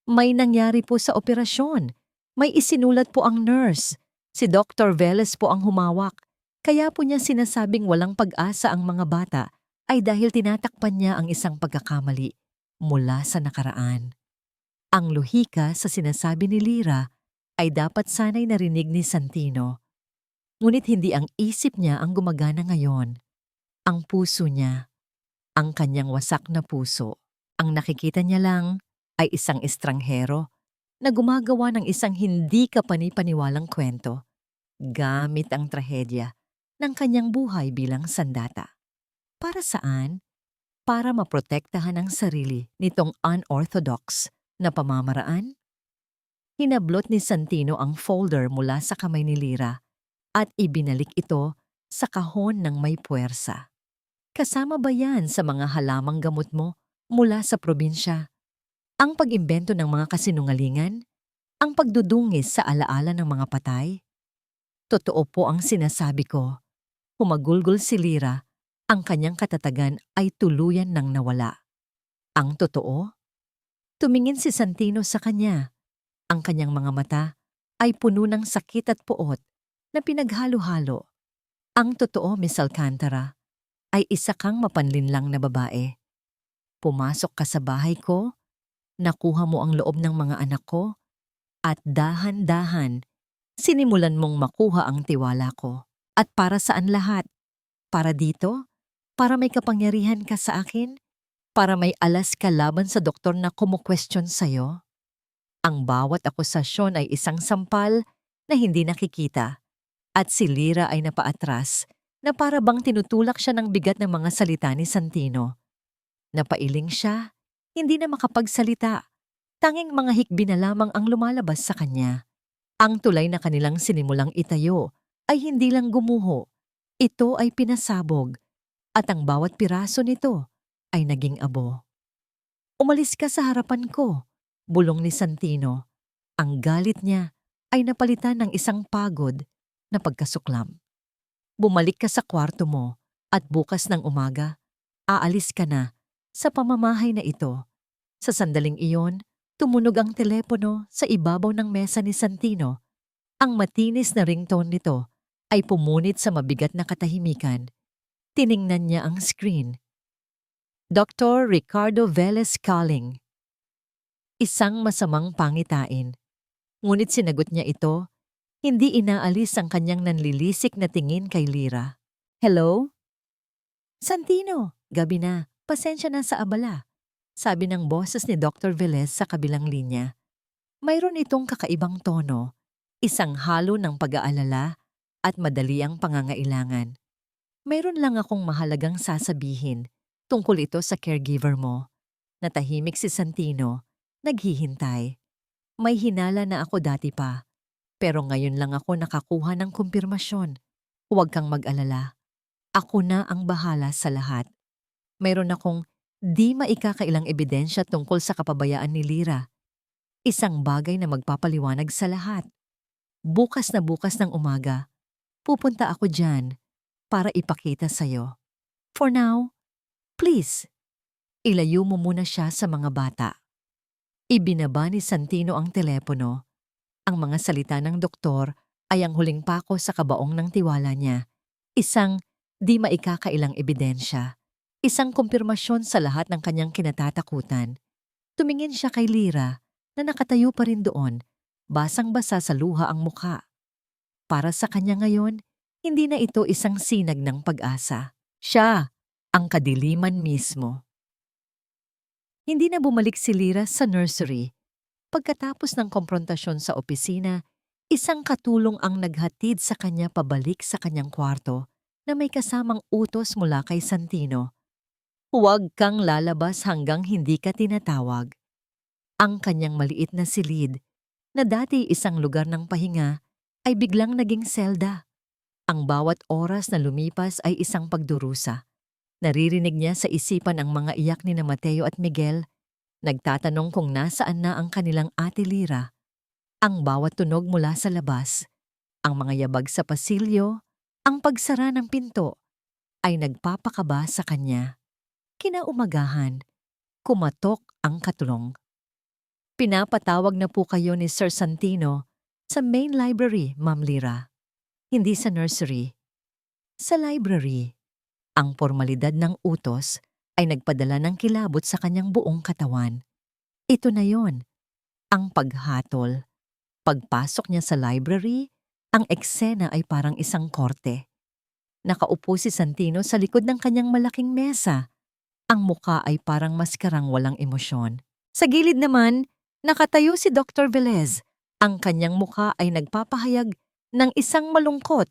May nangyari po sa operasyon. May isinulat po ang nurse. Si Dr. Velez po ang humawak. Kaya po niya sinasabing walang pag-asa ang mga bata ay dahil tinatakpan niya ang isang pagkakamali mula sa nakaraan. Ang lohika sa sinasabi ni Lyra ay dapat sana'y narinig ni Santino. Ngunit hindi ang isip niya ang gumagana ngayon. Ang puso niya, ang kanyang wasak na puso. Ang nakikita niya lang ay isang estranghero na gumagawa ng isang hindi kapani-paniwalang kwento gamit ang trahedya ng kanyang buhay bilang sandata. Para saan? Para maprotektahan ang sarili nitong unorthodox na pamamaraan? Hinablot ni Santino ang folder mula sa kamay ni Lyra at ibinalik ito sa kahon ng may puwersa. Kasama ba yan sa mga halamang gamot mo mula sa probinsya. Ang pag-imbento ng mga kasinungalingan, ang pagdudungis sa alaala ng mga patay. Totoo po ang sinasabi ko. Humagulgol si Lyra, ang kanyang katatagan ay tuluyan ng nawala. Ang totoo? Tumingin si Santino sa kanya. Ang kanyang mga mata ay puno ng sakit at puot na pinaghalo-halo. Ang totoo, Miss Alcantara, ay isa kang mapanlinlang na babae. Pumasok ka sa bahay ko, nakuha mo ang loob ng mga anak ko, at dahan-dahan, sinimulan mong makuha ang tiwala ko. At para saan lahat? Para dito? Para may kapangyarihan ka sa akin? Para may alas ka laban sa doktor na kumukwestiyon sa'yo? Ang bawat akusasyon ay isang sampal na hindi nakikita. At si Lyra ay napaatras na para bang tinutulak siya ng bigat ng mga salita ni Santino. Napailing siya, hindi na makapagsalita. Tanging mga hikbi na lamang ang lumalabas sa kanya. Ang tulay na kanilang sinimulang itayo ay hindi lang gumuho. Ito ay pinasabog at ang bawat piraso nito ay naging abo. Umalis ka sa harapan ko, bulong ni Santino. Ang galit niya ay napalitan ng isang pagod na pagkasuklam. Bumalik ka sa kwarto mo at bukas ng umaga, aalis ka na sa pamamahay na ito. Sa sandaling iyon, tumunog ang telepono sa ibabaw ng mesa ni Santino. Ang matinis na ringtone nito ay pumunit sa mabigat na katahimikan. Tiningnan niya ang screen. Dr. Ricardo Velez calling. Isang masamang pangitain. Ngunit sinagot niya ito, hindi inaalis ang kanyang nanlilisik na tingin kay Lyra. Hello? Santino, gabi na. Pasensya na sa abala. Sabi ng boses ni Dr. Velez sa kabilang linya. Mayroon itong kakaibang tono, isang halo ng pag-aalala at madali ang pangangailangan. Mayroon lang akong mahalagang sasabihin tungkol ito sa caregiver mo. Natahimik si Santino, naghihintay. May hinala na ako dati pa, pero ngayon lang ako nakakuha ng kumpirmasyon. Huwag kang mag-alala. Ako na ang bahala sa lahat. Mayroon akong di maikakailang ebidensya tungkol sa kapabayaan ni Lyra. Isang bagay na magpapaliwanag sa lahat. Bukas na bukas ng umaga, pupunta ako dyan para ipakita sa'yo. For now, please, ilayo mo muna siya sa mga bata. Ibinaba ni Santino ang telepono. Ang mga salita ng doktor ay ang huling pako sa kabaong ng tiwala niya. Isang di maikakailang ebidensya. Isang kumpirmasyon sa lahat ng kanyang kinatatakutan. Tumingin siya kay Lyra na nakatayo pa rin doon, basang-basa sa luha ang mukha. Para sa kanya ngayon, hindi na ito isang sinag ng pag-asa. Siya ang kadiliman mismo. Hindi na bumalik si Lyra sa nursery. Pagkatapos ng komprontasyon sa opisina, isang katulong ang naghatid sa kanya pabalik sa kanyang kwarto na may kasamang utos mula kay Santino. Huwag kang lalabas hanggang hindi ka tinatawag. Ang kanyang maliit na silid, na dati isang lugar ng pahinga, ay biglang naging selda. Ang bawat oras na lumipas ay isang pagdurusa. Naririnig niya sa isipan ang mga iyak ni na Mateo at Miguel, nagtatanong kung nasaan na ang kanilang ate Lyra. Ang bawat tunog mula sa labas, ang mga yabag sa pasilyo, ang pagsara ng pinto, ay nagpapakaba sa kanya. Kinaumagahan, kumatok ang katulong. Pinapatawag na po kayo ni Sir Santino sa main library, Ma'am Lyra. Hindi sa nursery. Sa library. Ang formalidad ng utos ay nagpadala ng kilabot sa kanyang buong katawan. Ito na yon, ang paghatol. Pagpasok niya sa library, ang eksena ay parang isang korte. Nakaupo si Santino sa likod ng kanyang malaking mesa. Ang muka ay parang maskarang walang emosyon. Sa gilid naman, nakatayo si Dr. Velez. Ang kanyang muka ay nagpapahayag ng isang malungkot,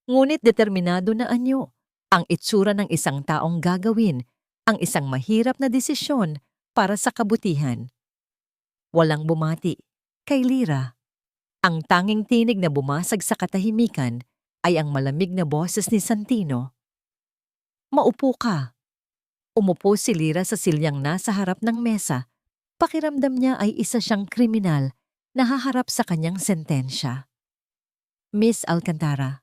ngunit determinado na anyo. Ang itsura ng isang taong gagawin ang isang mahirap na desisyon para sa kabutihan. Walang bumati kay Lyra. Ang tanging tinig na bumasag sa katahimikan ay ang malamig na boses ni Santino. Maupo ka. Umupo si Lira sa silyang nasa harap ng mesa. Pakiramdam niya ay isa siyang kriminal na haharap sa kanyang sentensya. Miss Alcantara,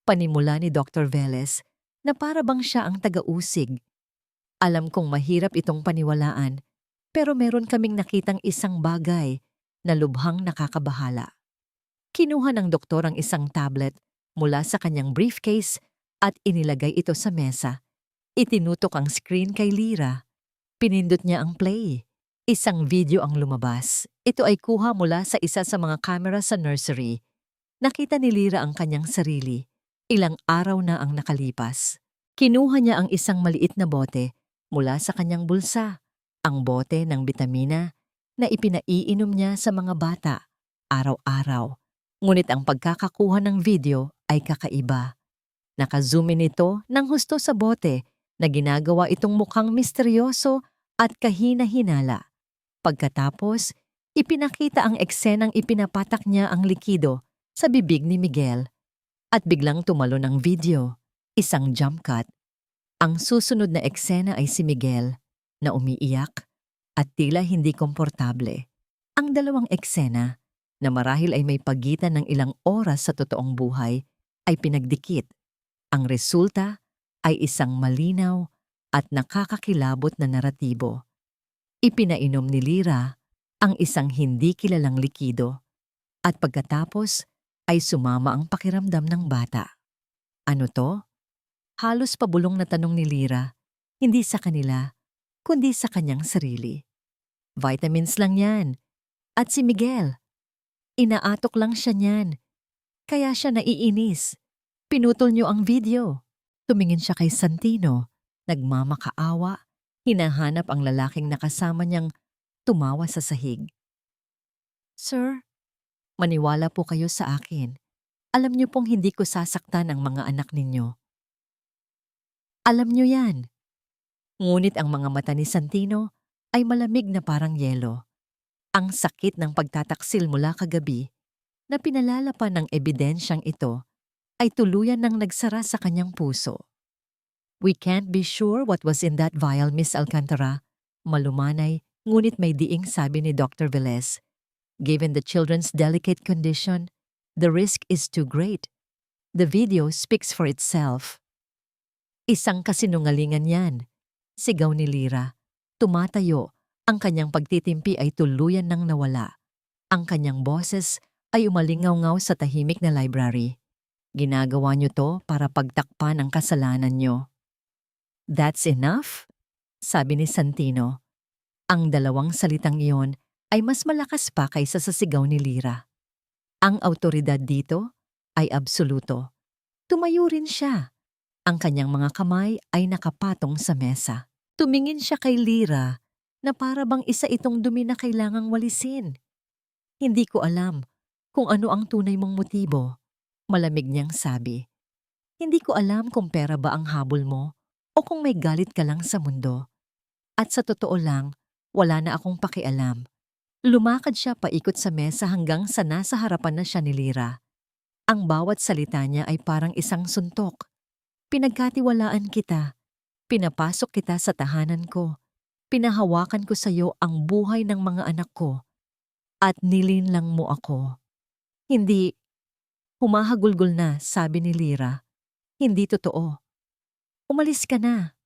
panimula ni Dr. Velez na para bang siya ang taga-usig. Alam kong mahirap itong paniwalaan, pero meron kaming nakitang isang bagay na lubhang nakakabahala. Kinuha ng doktor ang isang tablet mula sa kanyang briefcase at inilagay ito sa mesa. Itinutok ang screen kay Lira. Pinindot niya ang play. Isang video ang lumabas. Ito ay kuha mula sa isa sa mga kamera sa nursery. Nakita ni Lira ang kanyang sarili. Ilang araw na ang nakalipas. Kinuha niya ang isang maliit na bote mula sa kanyang bulsa. Ang bote ng bitamina na ipinaiinom niya sa mga bata araw-araw. Ngunit ang pagkakakuha ng video ay kakaiba. Nakazoom in ito ng husto sa bote na ginagawa itong mukhang misteryoso at kahina-hinala. Pagkatapos, ipinakita ang eksenang ipinapatak niya ang likido sa bibig ni Miguel. At biglang tumalon ang video, isang jump cut. Ang susunod na eksena ay si Miguel na umiiyak at tila hindi komportable. Ang dalawang eksena, na marahil ay may pagitan ng ilang oras sa totoong buhay, ay pinagdikit. Ang resulta ay isang malinaw at nakakakilabot na naratibo. Ipinainom ni Lira ang isang hindi kilalang likido at pagkatapos ay sumama ang pakiramdam ng bata. Ano to? Halos pabulong na tanong ni Lira, hindi sa kanila, kundi sa kanyang sarili. Vitamins lang yan. At si Miguel, inaatok lang siya niyan. Kaya siya naiinis. Pinutol niyo ang video. Tumingin siya kay Santino, nagmamakaawa, hinahanap ang lalaking nakasama niyang tumawa sa sahig. Sir, maniwala po kayo sa akin. Alam niyo pong hindi ko sasaktan ang mga anak ninyo. Alam niyo yan. Ngunit ang mga mata ni Santino ay malamig na parang yelo. Ang sakit ng pagtataksil mula kagabi na pinalala pa ng ebidensyang ito ay tuluyan ng nagsara sa kanyang puso. We can't be sure what was in that vial, Miss Alcantara. Malumanay, ngunit may diing sabi ni Dr. Velez. Given the children's delicate condition, the risk is too great. The video speaks for itself. Isang kasinungalingan yan. Sigaw ni Lira. Tumatayo. Ang kanyang pagtitimpi ay tuluyan nang nawala. Ang kanyang boses ay umalingaw-ngaw sa tahimik na library. Ginagawa niyo to para pagtakpan ang kasalanan niyo. That's enough? Sabi ni Santino. Ang dalawang salitang iyon ay mas malakas pa kaysa sa sigaw ni Lira. Ang awtoridad dito ay absoluto. Tumayo rin siya. Ang kanyang mga kamay ay nakapatong sa mesa. Tumingin siya kay Lira na para bang isa itong dumi na kailangang walisin. Hindi ko alam kung ano ang tunay mong motibo. Malamig niyang sabi. Hindi ko alam kung pera ba ang habol mo o kung may galit ka lang sa mundo. At sa totoo lang, wala na akong pakialam. Lumakad siya paikot sa mesa hanggang sa nasa harapan na siya ni Lira. Ang bawat salita niya ay parang isang suntok. Pinagkatiwalaan kita. Pinapasok kita sa tahanan ko. Pinahawakan ko sa iyo ang buhay ng mga anak ko. At nilinlang mo ako. Hindi. Humahagulgol na, sabi ni Lira. Hindi totoo. Umalis ka na.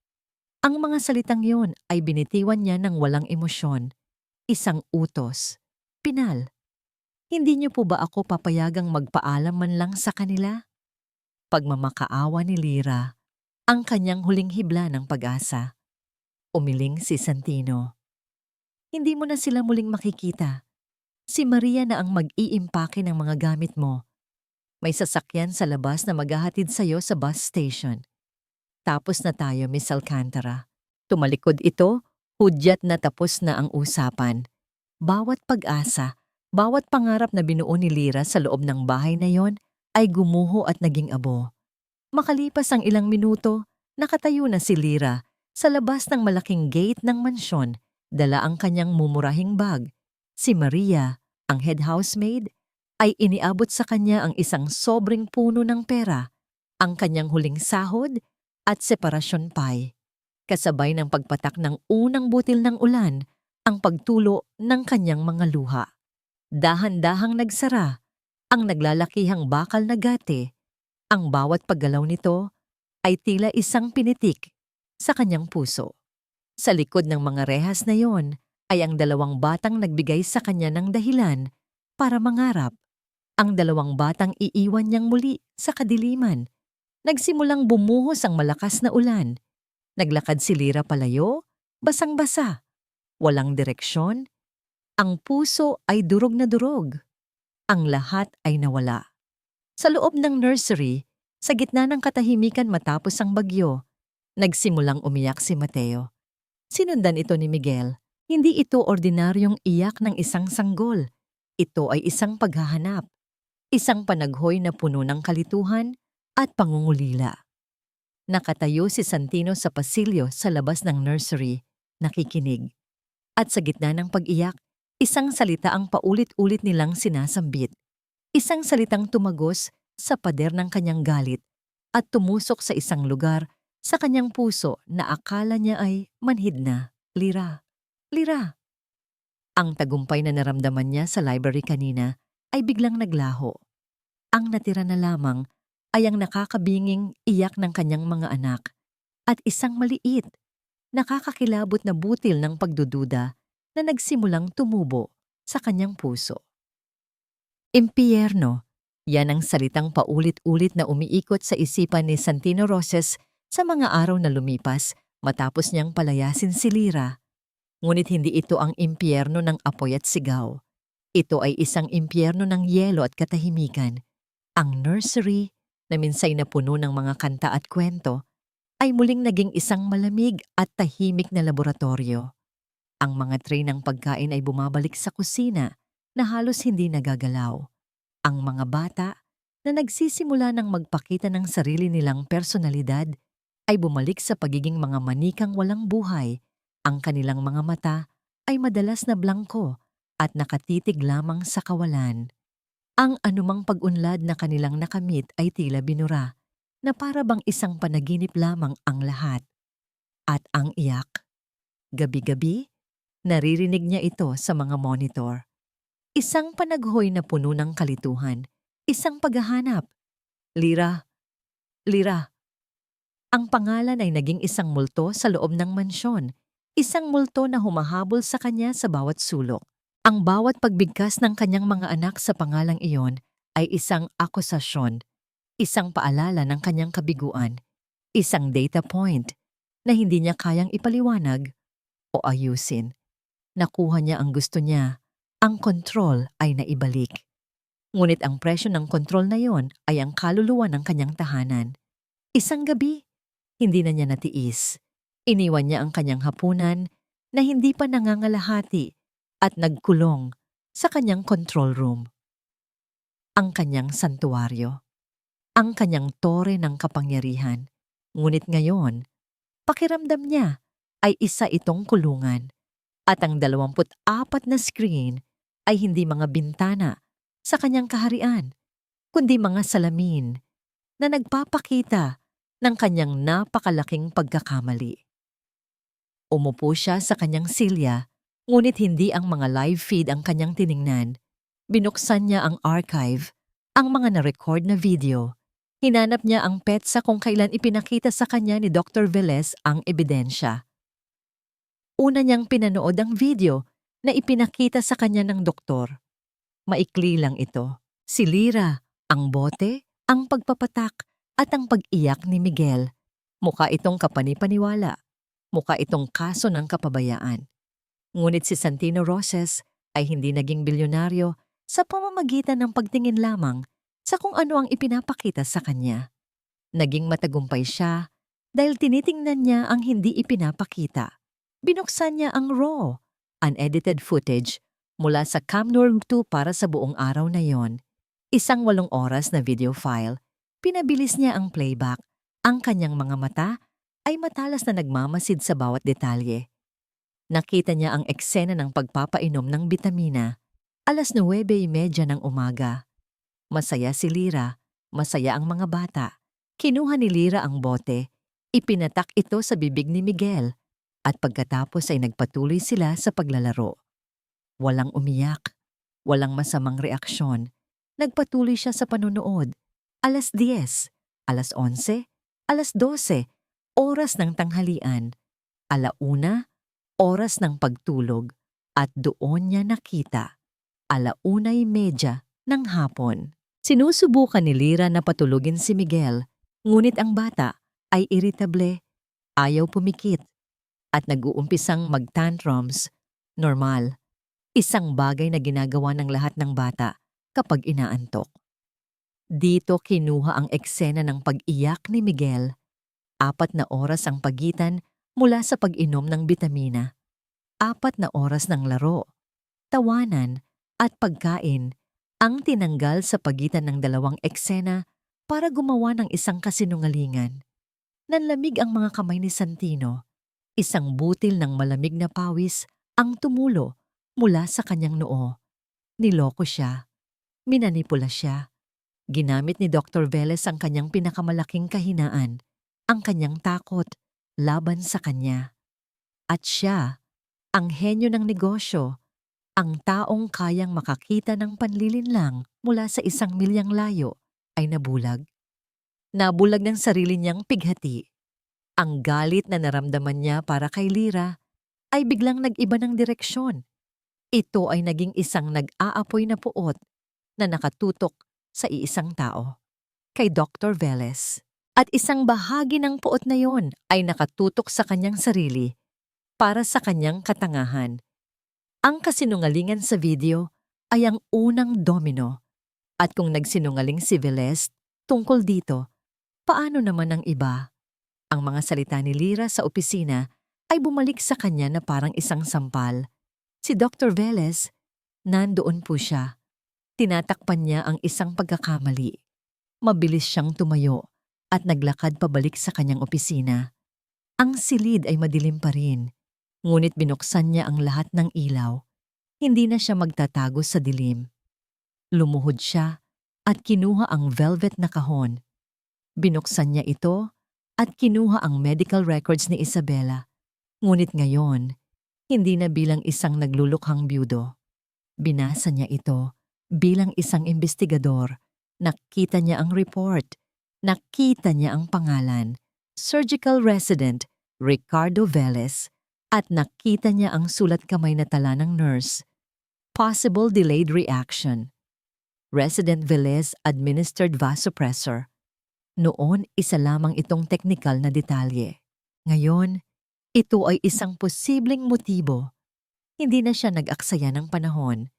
Ang mga salitang yon ay binitiwan niya ng walang emosyon. Isang utos. Pinal. Hindi niyo po ba ako papayagang magpaalam man lang sa kanila? Pagmamakaawa ni Lira, ang kanyang huling hibla ng pag-asa. Umiling si Santino. Hindi mo na sila muling makikita. Si Maria na ang mag-iimpake ng mga gamit mo. May sasakyan sa labas na maghahatid sa'yo sa bus station. Tapos na tayo, Miss Alcantara. Tumalikod ito, hudyat na tapos na ang usapan. Bawat pag-asa, bawat pangarap na binuo ni Lira sa loob ng bahay na yon ay gumuho at naging abo. Makalipas ang ilang minuto, nakatayo na si Lira sa labas ng malaking gate ng mansyon, dala ang kanyang mumurahing bag. Si Maria, ang head housemaid, ay iniabot sa kanya ang isang sobrang puno ng pera, ang kanyang huling sahod at separasyon pay. Kasabay ng pagpatak ng unang butil ng ulan, ang pagtulo ng kanyang mga luha. Dahan-dahang nagsara ang naglalakihang bakal na gate. Ang bawat paggalaw nito ay tila isang pinitik sa kanyang puso. Sa likod ng mga rehas na yon ay ang dalawang batang nagbigay sa kanya ng dahilan para mangarap. Ang dalawang batang iiwan niyang muli sa kadiliman. Nagsimulang bumuhos ang malakas na ulan. Naglakad si Lyra palayo, basang-basa. Walang direksyon. Ang puso ay durog na durog. Ang lahat ay nawala. Sa loob ng nursery, sa gitna ng katahimikan matapos ang bagyo, nagsimulang umiyak si Mateo. Sinundan ito ni Miguel. Hindi ito ordinaryong iyak ng isang sanggol. Ito ay isang paghahanap. Isang panaghoy na puno ng kalituhan at pangungulila. Nakatayo si Santino sa pasilyo sa labas ng nursery, nakikinig. At sa gitna ng pag-iyak, isang salita ang paulit-ulit nilang sinasambit. Isang salitang tumagos sa pader ng kanyang galit at tumusok sa isang lugar sa kanyang puso na akala niya ay manhid na. Lyra, Lyra. Ang tagumpay na naramdaman niya sa library kanina ay biglang naglaho. Ang natira na lamang ay ang nakakabinging iyak ng kanyang mga anak at isang maliit, nakakakilabot na butil ng pagdududa na nagsimulang tumubo sa kanyang puso. Impyerno, yan ang salitang paulit-ulit na umiikot sa isipan ni Santino Roses sa mga araw na lumipas matapos niyang palayasin si Lyra. Ngunit hindi ito ang impyerno ng apoy at sigaw. Ito ay isang impyerno ng yelo at katahimikan. Ang nursery, na minsay na puno ng mga kanta at kwento, ay muling naging isang malamig at tahimik na laboratorio. Ang mga tray ng pagkain ay bumabalik sa kusina na halos hindi nagagalaw. Ang mga bata na nagsisimula ng magpakita ng sarili nilang personalidad ay bumalik sa pagiging mga manikang walang buhay. Ang kanilang mga mata ay madalas na blangko at nakatitig lamang sa kawalan. Ang anumang pag-unlad na kanilang nakamit ay tila binura, na para bang isang panaginip lamang ang lahat. At ang iyak. Gabi-gabi, naririnig niya ito sa mga monitor. Isang panaghoy na puno ng kalituhan, isang paghahanap. Lyra, Lyra. Ang pangalan ay naging isang multo sa loob ng mansyon, isang multo na humahabol sa kanya sa bawat sulok. Ang bawat pagbigkas ng kanyang mga anak sa pangalang iyon ay isang akusasyon, isang paalala ng kanyang kabiguan, isang data point na hindi niya kayang ipaliwanag o ayusin. Nakuha niya ang gusto niya, ang kontrol ay naibalik. Ngunit ang presyo ng kontrol na iyon ay ang kaluluwa ng kanyang tahanan. Isang gabi, hindi na niya natiis. Iniwan niya ang kanyang hapunan na hindi pa nangangalahati at nagkulong sa kanyang control room. Ang kanyang santuaryo, ang kanyang tore ng kapangyarihan. Ngunit ngayon, pakiramdam niya ay isa itong kulungan at ang 24 na screen ay hindi mga bintana sa kanyang kaharian, kundi mga salamin na nagpapakita ng kanyang napakalaking pagkakamali. Umupo siya sa kanyang silya. Ngunit hindi ang mga live feed ang kanyang tiningnan. Binuksan niya ang archive, ang mga na-record na video. Hinanap niya ang petsa kung kailan ipinakita sa kanya ni Dr. Velez ang ebidensya. Una niyang pinanood ang video na ipinakita sa kanya ng doktor. Maikli lang ito. Si Lyra, ang bote, ang pagpapatak at ang pag-iyak ni Miguel. Mukha itong kapanipaniwala. Mukha itong kaso ng kapabayaan. Ngunit si Santino Roses ay hindi naging bilyonaryo sa pamamagitan ng pagtingin lamang sa kung ano ang ipinapakita sa kanya. Naging matagumpay siya dahil tinitingnan niya ang hindi ipinapakita. Binuksan niya ang raw, unedited footage mula sa Camnor 2 para sa buong araw na yon. Isang 8 oras na video file. Pinabilis niya ang playback. Ang kanyang mga mata ay matalas na nagmamasid sa bawat detalye. Nakita niya ang eksena ng pagpapainom ng bitamina. 9:30 ng umaga. Masaya si Lyra, masaya ang mga bata. Kinuha ni Lyra ang bote. Ipinatak ito sa bibig ni Miguel at pagkatapos ay nagpatuloy sila sa paglalaro. Walang umiyak, walang masamang reaksyon. Nagpatuloy siya sa panunood. 10:00, 11:00, 12:00, oras ng tanghalian. 1:00, oras ng pagtulog. At doon niya nakita, 1:30 ng hapon. Sinusubukan ni Lyra na patulugin si Miguel, ngunit ang bata ay iritable, ayaw pumikit, at nag-uumpisang mag-tantrums. Normal, isang bagay na ginagawa ng lahat ng bata kapag inaantok. Dito kinuha ang eksena ng pag-iyak ni Miguel. 4 na oras ang pagitan mula sa pag-inom ng bitamina. 4 na oras ng laro, tawanan, at pagkain ang tinanggal sa pagitan ng dalawang eksena para gumawa ng isang kasinungalingan. Nanlamig ang mga kamay ni Santino. Isang butil ng malamig na pawis ang tumulo mula sa kanyang noo. Niloko siya. Minanipula siya. Ginamit ni Dr. Velez ang kanyang pinakamalaking kahinaan, ang kanyang takot laban sa kanya. At siya, ang henyo ng negosyo, ang taong kayang makakita ng panlilinlang mula sa 1,000,000 layo, ay nabulag. Nabulag ng sarili niyang pighati. Ang galit na naramdaman niya para kay Lyra ay biglang nag-iba ng direksyon. Ito ay naging isang nag-aapoy na puot na nakatutok sa iisang tao, kay Dr. Velez. At isang bahagi ng puot na yon ay nakatutok sa kanyang sarili para sa kanyang katangahan. Ang kasinungalingan sa video ay ang unang domino. At kung nagsinungaling si Velez tungkol dito, paano naman ang iba? Ang mga salita ni Lyra sa opisina ay bumalik sa kanya na parang isang sampal. Si Dr. Velez, nandoon po siya. Tinatakpan niya ang isang pagkakamali. Mabilis siyang tumayo at naglakad pabalik sa kanyang opisina. Ang silid ay madilim pa rin, ngunit binuksan niya ang lahat ng ilaw. Hindi na siya magtatago sa dilim. Lumuhod siya at kinuha ang velvet na kahon. Binuksan niya ito at kinuha ang medical records ni Isabela. Ngunit ngayon, hindi na bilang isang naglulukhang byudo. Binasa niya ito bilang isang investigador. Nakita niya ang report. Nakita niya ang pangalan, Surgical Resident Ricardo Velez, at nakita niya ang sulat kamay na tala ng nurse. Possible delayed reaction. Resident Velez administered vasopressor. Noon, isa lamang itong teknikal na detalye. Ngayon, ito ay isang posibleng motibo. Hindi na siya nag-aksaya ng panahon.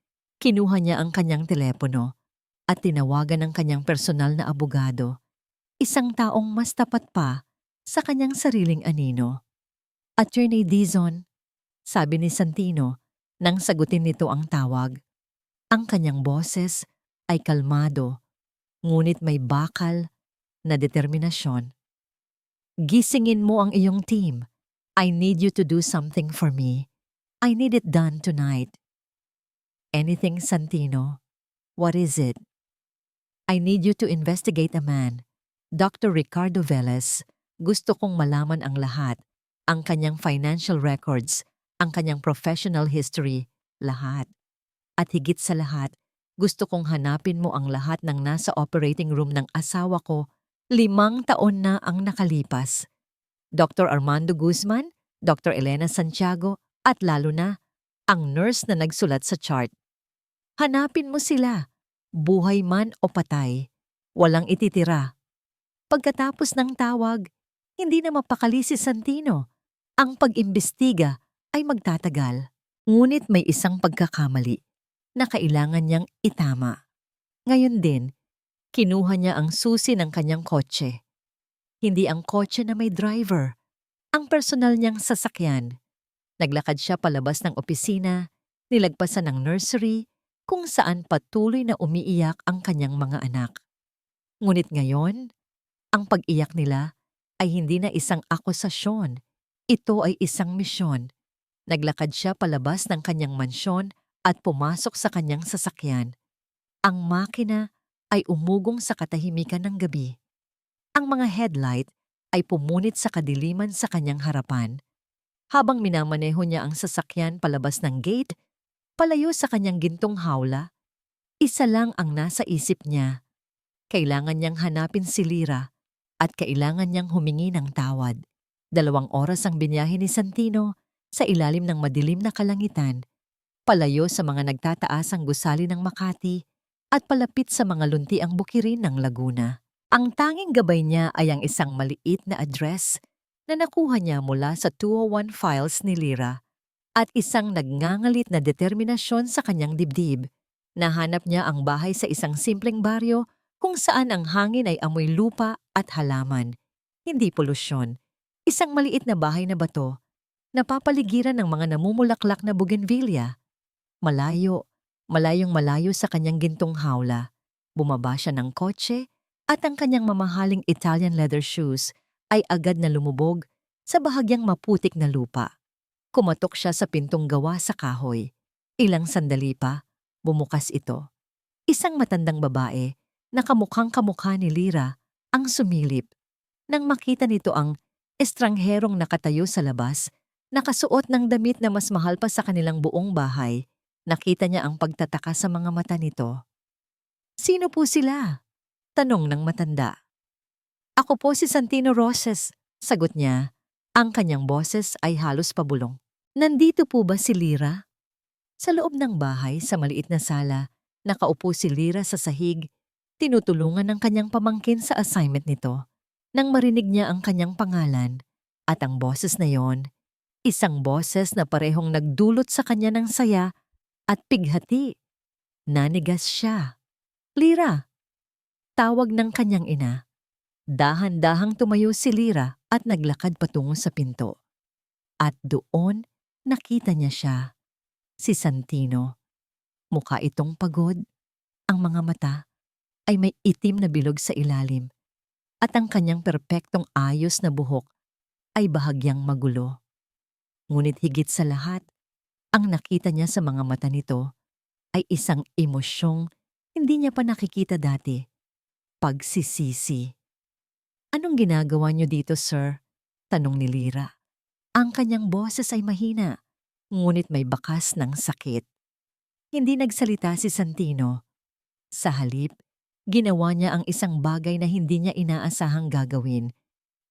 Kinuha niya ang kanyang telepono at tinawagan ang kanyang personal na abogado. Isang taong mas tapat pa sa kanyang sariling anino. Attorney Dizon, sabi ni Santino nang sagutin nito ang tawag. Ang kanyang boses ay kalmado, ngunit may bakal na determinasyon. Gisingin mo ang iyong team. I need you to do something for me. I need it done tonight. Anything, Santino? What is it? I need you to investigate a man. Dr. Ricardo Velez. Gusto kong malaman ang lahat. Ang kanyang financial records, ang kanyang professional history, lahat. At higit sa lahat, gusto kong hanapin mo ang lahat ng nasa operating room ng asawa ko. 5 taon na ang nakalipas. Dr. Armando Guzman, Dr. Elena Santiago, at lalo na, ang nurse na nagsulat sa chart. Hanapin mo sila, buhay man o patay. Walang ititira. Pagkatapos ng tawag, hindi na mapakali si Santino. Ang pag-imbestiga ay magtatagal. Ngunit may isang pagkakamali na kailangan niyang itama. Ngayon din, kinuha niya ang susi ng kanyang kotse. Hindi ang kotse na may driver, ang personal niyang sasakyan. Naglakad siya palabas ng opisina, nilagpasan ng nursery, kung saan patuloy na umiiyak ang kanyang mga anak. Ngunit ngayon, ang pag-iyak nila ay hindi na isang akusasyon. Ito ay isang misyon. Naglakad siya palabas ng kanyang mansyon at pumasok sa kanyang sasakyan. Ang makina ay umugong sa katahimikan ng gabi. Ang mga headlight ay pumunit sa kadiliman sa kanyang harapan. Habang minamaneho niya ang sasakyan palabas ng gate, palayo sa kanyang gintong hawla, isa lang ang nasa isip niya. Kailangan niyang hanapin si Lyra at kailangan niyang humingi ng tawad. 2 oras ang binyahe ni Santino sa ilalim ng madilim na kalangitan, palayo sa mga nagtataasang gusali ng Makati at palapit sa mga luntiang bukirin ng Laguna. Ang tanging gabay niya ay ang isang maliit na address na nakuha niya mula sa 201 files ni Lyra at isang nagngangalit na determinasyon sa kanyang dibdib. Nahanap niya ang bahay sa isang simpleng baryo kung saan ang hangin ay amoy lupa at halaman, hindi polusyon. Isang maliit na bahay na bato, napapaligiran ng mga namumulaklak na bougainvillea. Malayong malayo sa kanyang gintong hawla. Bumaba siya ng kotse at ang kanyang mamahaling Italian leather shoes ay agad na lumubog sa bahagyang maputik na lupa. Kumatok siya sa pintong gawa sa kahoy. Ilang sandali pa, bumukas ito. Isang matandang babae na kamukhang kamukha ni Lyra ang sumilip. Nang makita nito ang estrangherong nakatayo sa labas, nakasuot ng damit na mas mahal pa sa kanilang buong bahay, nakita niya ang pagtataka sa mga mata nito. "Sino po sila?" tanong ng matanda. "Ako po si Santino Roses," sagot niya. Ang kanyang boses ay halos pabulong. "Nandito po ba si Lyra?" Sa loob ng bahay, sa maliit na sala, nakaupo si Lyra sa sahig, tinutulungan ng kanyang pamangkin sa assignment nito. Nang marinig niya ang kanyang pangalan at ang boses na yon, isang boses na parehong nagdulot sa kanya ng saya at pighati. Nanigas siya. "Lyra!" Tawag ng kanyang ina. Dahan-dahang tumayo si Lyra at naglakad patungo sa pinto. At doon, nakita niya siya. Si Santino. Mukha itong pagod. Ang mga mata ay may itim na bilog sa ilalim. At ang kanyang perpektong ayos na buhok ay bahagyang magulo. Ngunit higit sa lahat, ang nakita niya sa mga mata nito ay isang emosyong hindi niya pa nakikita dati. Pagsisisi. "Anong ginagawa niyo dito, sir?" tanong ni Lyra. Ang kanyang boses ay mahina, ngunit may bakas ng sakit. Hindi nagsalita si Santino. Sa halip, ginawa niya ang isang bagay na hindi niya inaasahang gagawin.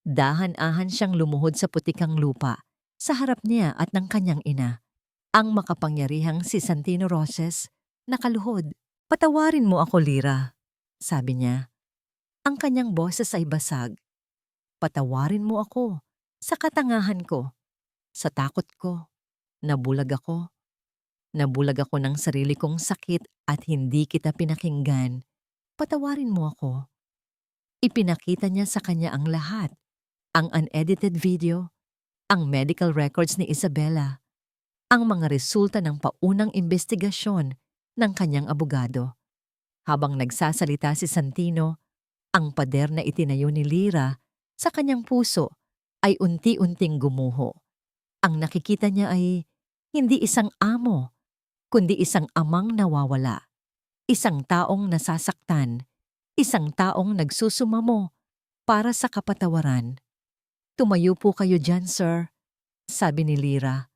Dahan-dahan siyang lumuhod sa putikang lupa, sa harap niya at ng kanyang ina. Ang makapangyarihang si Santino Roses, nakaluhod. "Patawarin mo ako, Lyra," sabi niya. Ang kanyang boses ay basag. "Patawarin mo ako sa katangahan ko, sa takot ko. Nabulag ako. Nabulag ako ng sarili kong sakit at hindi kita pinakinggan. Patawarin mo ako." Ipinakita niya sa kanya ang lahat. Ang unedited video, ang medical records ni Isabela, ang mga resulta ng paunang investigasyon ng kanyang abogado. Habang nagsasalita si Santino, ang pader na itinayo ni Lyra sa kanyang puso ay unti-unting gumuho. Ang nakikita niya ay hindi isang amo, kundi isang amang nawawala. Isang taong nasasaktan, isang taong nagsusumamo para sa kapatawaran. "Tumayo po kayo dyan, sir," sabi ni Lyra.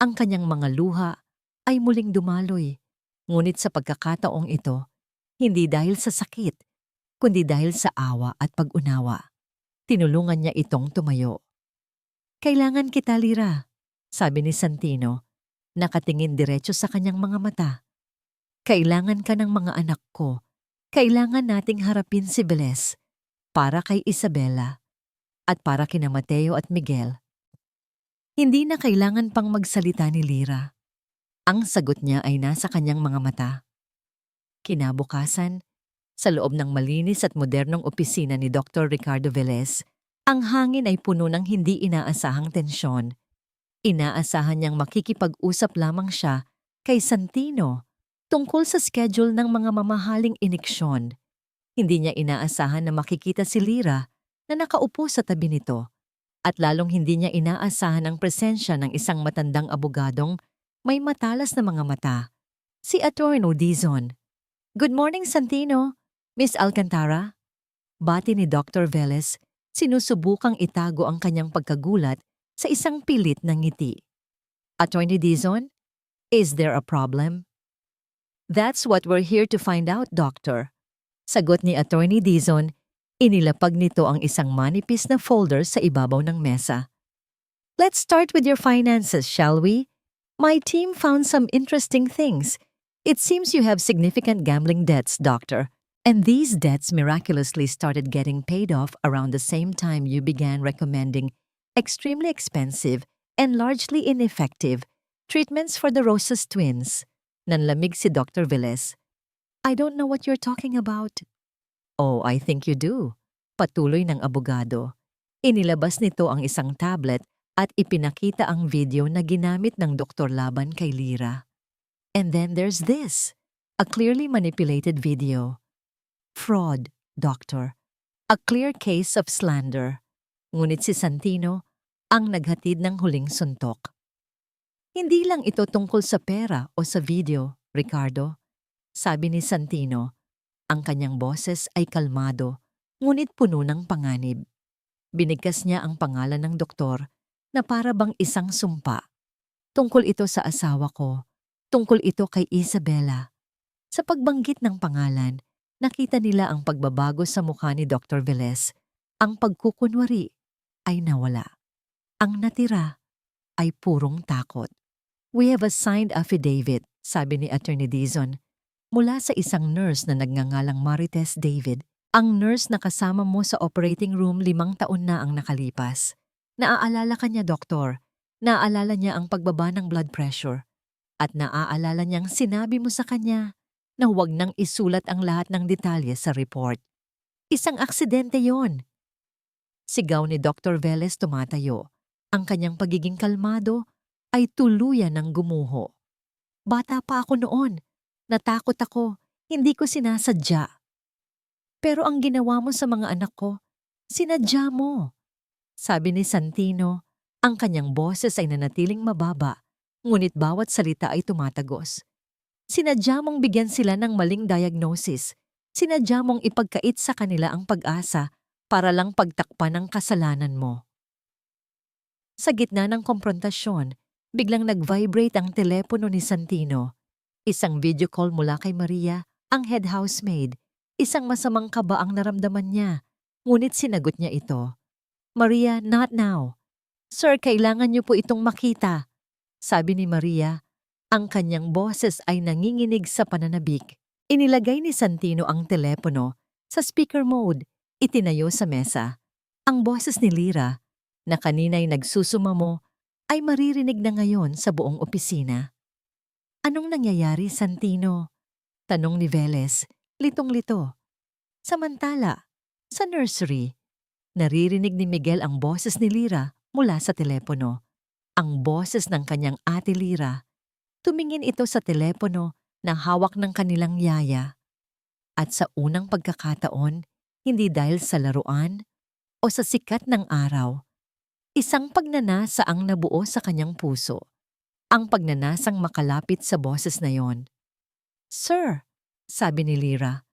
Ang kanyang mga luha ay muling dumaloy, ngunit sa pagkakataong ito, hindi dahil sa sakit, kundi dahil sa awa at pag-unawa. Tinulungan niya itong tumayo. "Kailangan kita, Lyra," sabi ni Santino, nakatingin diretso sa kanyang mga mata. "Kailangan ka ng mga anak ko. Kailangan nating harapin si Beles para kay Isabela at para kina Mateo at Miguel." Hindi na kailangan pang magsalita ni Lyra. Ang sagot niya ay nasa kanyang mga mata. Kinabukasan, sa loob ng malinis at modernong opisina ni Dr. Ricardo Velez, ang hangin ay puno ng hindi inaasahang tensyon. Inaasahan niyang makikipag-usap lamang siya kay Santino tungkol sa schedule ng mga mamahaling iniksyon. Hindi niya inaasahan na makikita si Lyra na nakaupo sa tabi nito. At lalong hindi niya inaasahan ang presensya ng isang matandang abogadong may matalas na mga mata, si Attorney Dizon. "Good morning, Santino. Miss Alcantara." Bati ni Dr. Velez, Sinusubukang itago ang kanyang pagkagulat sa isang pilit na ngiti. Attorney Dizon, is there a problem? That's what we're here to find out, Doctor. Sagot ni Attorney Dizon, inilapag nito ang isang manipis na folder sa ibabaw ng mesa. Let's start with your finances, shall we? My team found some interesting things. It seems you have significant gambling debts, Doctor. And these debts miraculously started getting paid off around the same time you began recommending extremely expensive and largely ineffective treatments for the Rosas twins. Nanlamig si Dr. Velez. I don't know what you're talking about. Oh, I think you do. Patuloy ng abogado. Inilabas nito ang isang tablet at ipinakita ang video na ginamit ng Dr. Laban kay Lira. And then there's this, a clearly manipulated video. Fraud, Doctor. A clear case of slander. Ngunit si Santino ang naghatid ng huling suntok. Hindi lang ito tungkol sa pera o sa video, Ricardo. Sabi ni Santino, ang kanyang boses ay kalmado, ngunit puno ng panganib. Binigkas niya ang pangalan ng doktor na para bang isang sumpa. Tungkol ito sa asawa ko. Tungkol ito kay Isabela. Sa pagbanggit ng pangalan, nakita nila ang pagbabago sa mukha ni Dr. Velez. Ang pagkukunwari ay nawala. Ang natira ay purong takot. We have a signed affidavit, sabi ni Attorney Dizon, mula sa isang nurse na nagngangalang Marites David. Ang nurse na kasama mo sa operating room 5 taon na ang nakalipas. Naaalala ka niya, doktor. Naaalala niya ang pagbaba ng blood pressure. At naaalala niyang sinabi mo sa kanya na huwag nang isulat ang lahat ng detalye sa report. Isang aksidente yon. Sigaw ni Dr. Velez tumatayo. Ang kanyang pagiging kalmado ay tuluyan ng gumuho. Bata pa ako noon. Natakot ako. Hindi ko sinasadya. Pero ang ginawa mo sa mga anak ko, sinadya mo. Sabi ni Santino, ang kanyang boses ay nanatiling mababa, ngunit bawat salita ay tumatagos. Sinadya mong bigyan sila ng maling diagnosis. Sinadya mong ipagkait sa kanila ang pag-asa para lang pagtakpan ang kasalanan mo. Sa gitna ng komprontasyon, biglang nag-vibrate ang telepono ni Santino. Isang video call mula kay Maria, ang head housemaid. Isang masamang kaba ang naramdaman niya, ngunit sinagot niya ito. Maria, not now. Sir, kailangan niyo po itong makita. Sabi ni Maria. Ang kanyang boses ay nanginginig sa pananabik. Inilagay ni Santino ang telepono sa speaker mode, itinayo sa mesa. Ang boses ni Lira, na kanina'y nagsusumamo, ay maririnig na ngayon sa buong opisina. Anong nangyayari, Santino? Tanong ni Velez, litong-lito. Samantala, sa nursery, naririnig ni Miguel ang boses ni Lira mula sa telepono. Ang boses ng kanyang ate Lira. Tumingin ito sa telepono na hawak ng kanilang yaya. At sa unang pagkakataon, hindi dahil sa laruan o sa sikat ng araw, isang pagnanasa ang nabuo sa kanyang puso. Ang pagnanasang makalapit sa boses na yon. Sir, sabi ni Lira,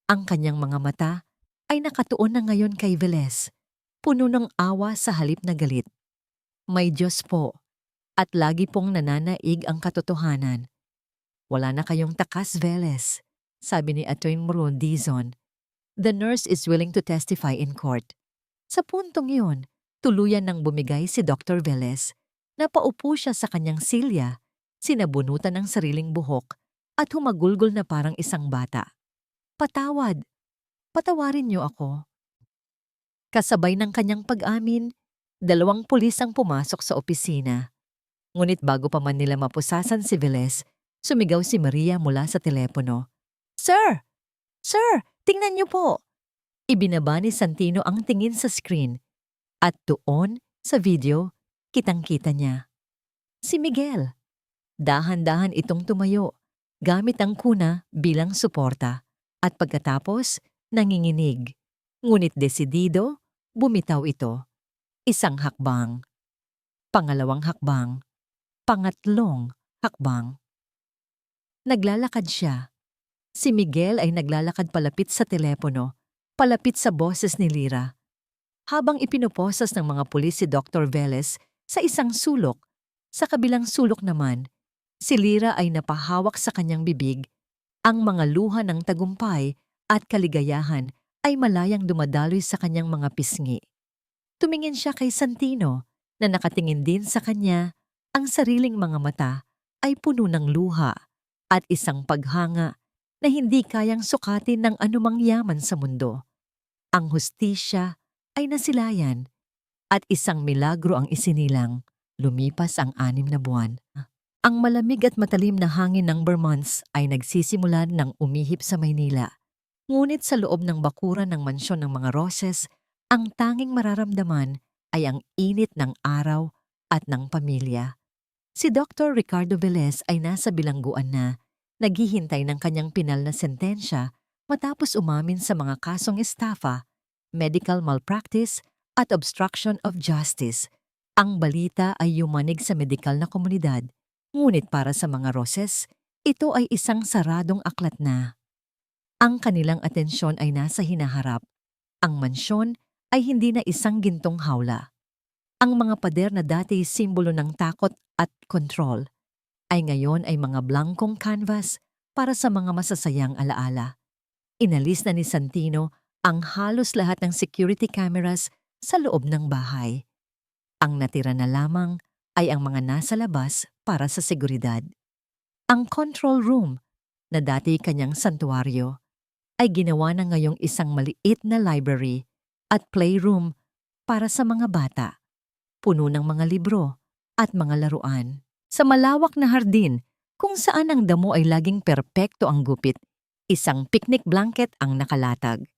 ang kanyang mga mata ay nakatuon na ngayon kay Velez, puno ng awa sa halip na galit. May Diyos po. At lagi pong nananaig ang katotohanan. Wala na kayong takas, Velez, sabi ni Attorney Dizon. The nurse is willing to testify in court. Sa puntong iyon, tuluyan nang bumigay si Dr. Velez. Napaupo siya sa kanyang silya, sinabunutan ng sariling buhok, at humagulgol na parang isang bata. Patawad. Patawarin niyo ako. Kasabay ng kanyang pag-amin, 2 pulis ang pumasok sa opisina. Ngunit bago pa man nila mapusasan si Velez, sumigaw si Maria mula sa telepono. Sir! Sir! Tingnan niyo po! Ibinaba ni Santino ang tingin sa screen. At doon, sa video, kitang-kita niya. Si Miguel. Dahan-dahan itong tumayo, gamit ang kuna bilang suporta. At pagkatapos, nanginginig. Ngunit desidido, bumitaw ito. Isang hakbang. Pangalawang hakbang. Pangatlong hakbang. Naglalakad siya. Si Miguel ay naglalakad palapit sa telepono, palapit sa boses ni Lira. Habang ipinoposas ng mga pulis si Dr. Velez sa isang sulok, sa kabilang sulok naman, si Lyra ay napahawak sa kanyang bibig. Ang mga luha ng tagumpay at kaligayahan ay malayang dumadaloy sa kanyang mga pisngi. Tumingin siya kay Santino na nakatingin din sa kanya. Ang sariling mga mata ay puno ng luha at isang paghanga na hindi kayang sukatin ng anumang yaman sa mundo. Ang hustisya ay nasilayan at isang milagro ang isinilang. Lumipas ang 6 na buwan. Ang malamig at matalim na hangin ng Vermont ay nagsisimulan ng umihip sa Maynila. Ngunit sa loob ng bakuran ng mansyon ng mga Roses, ang tanging mararamdaman ay ang init ng araw at ng pamilya. Si Dr. Ricardo Velez ay nasa bilangguan na, naghihintay ng kanyang pinal na sentensya matapos umamin sa mga kasong estafa, medical malpractice at obstruction of justice. Ang balita ay yumanig sa medikal na komunidad, ngunit para sa mga Roses, ito ay isang saradong aklat na. Ang kanilang atensyon ay nasa hinaharap. Ang mansyon ay hindi na isang gintong hawla. Ang mga pader na dati simbolo ng takot at kontrol ay ngayon ay mga blankong canvas para sa mga masasayang alaala. Inalis na ni Santino ang halos lahat ng security cameras sa loob ng bahay. Ang natira na lamang ay ang mga nasa labas para sa seguridad. Ang control room, na dati kanyang santuaryo, ay ginawa na ngayong isang maliit na library at playroom para sa mga bata, puno ng mga libro at mga laruan. Sa malawak na hardin, kung saan ang damo ay laging perpekto ang gupit, isang picnic blanket ang nakalatag.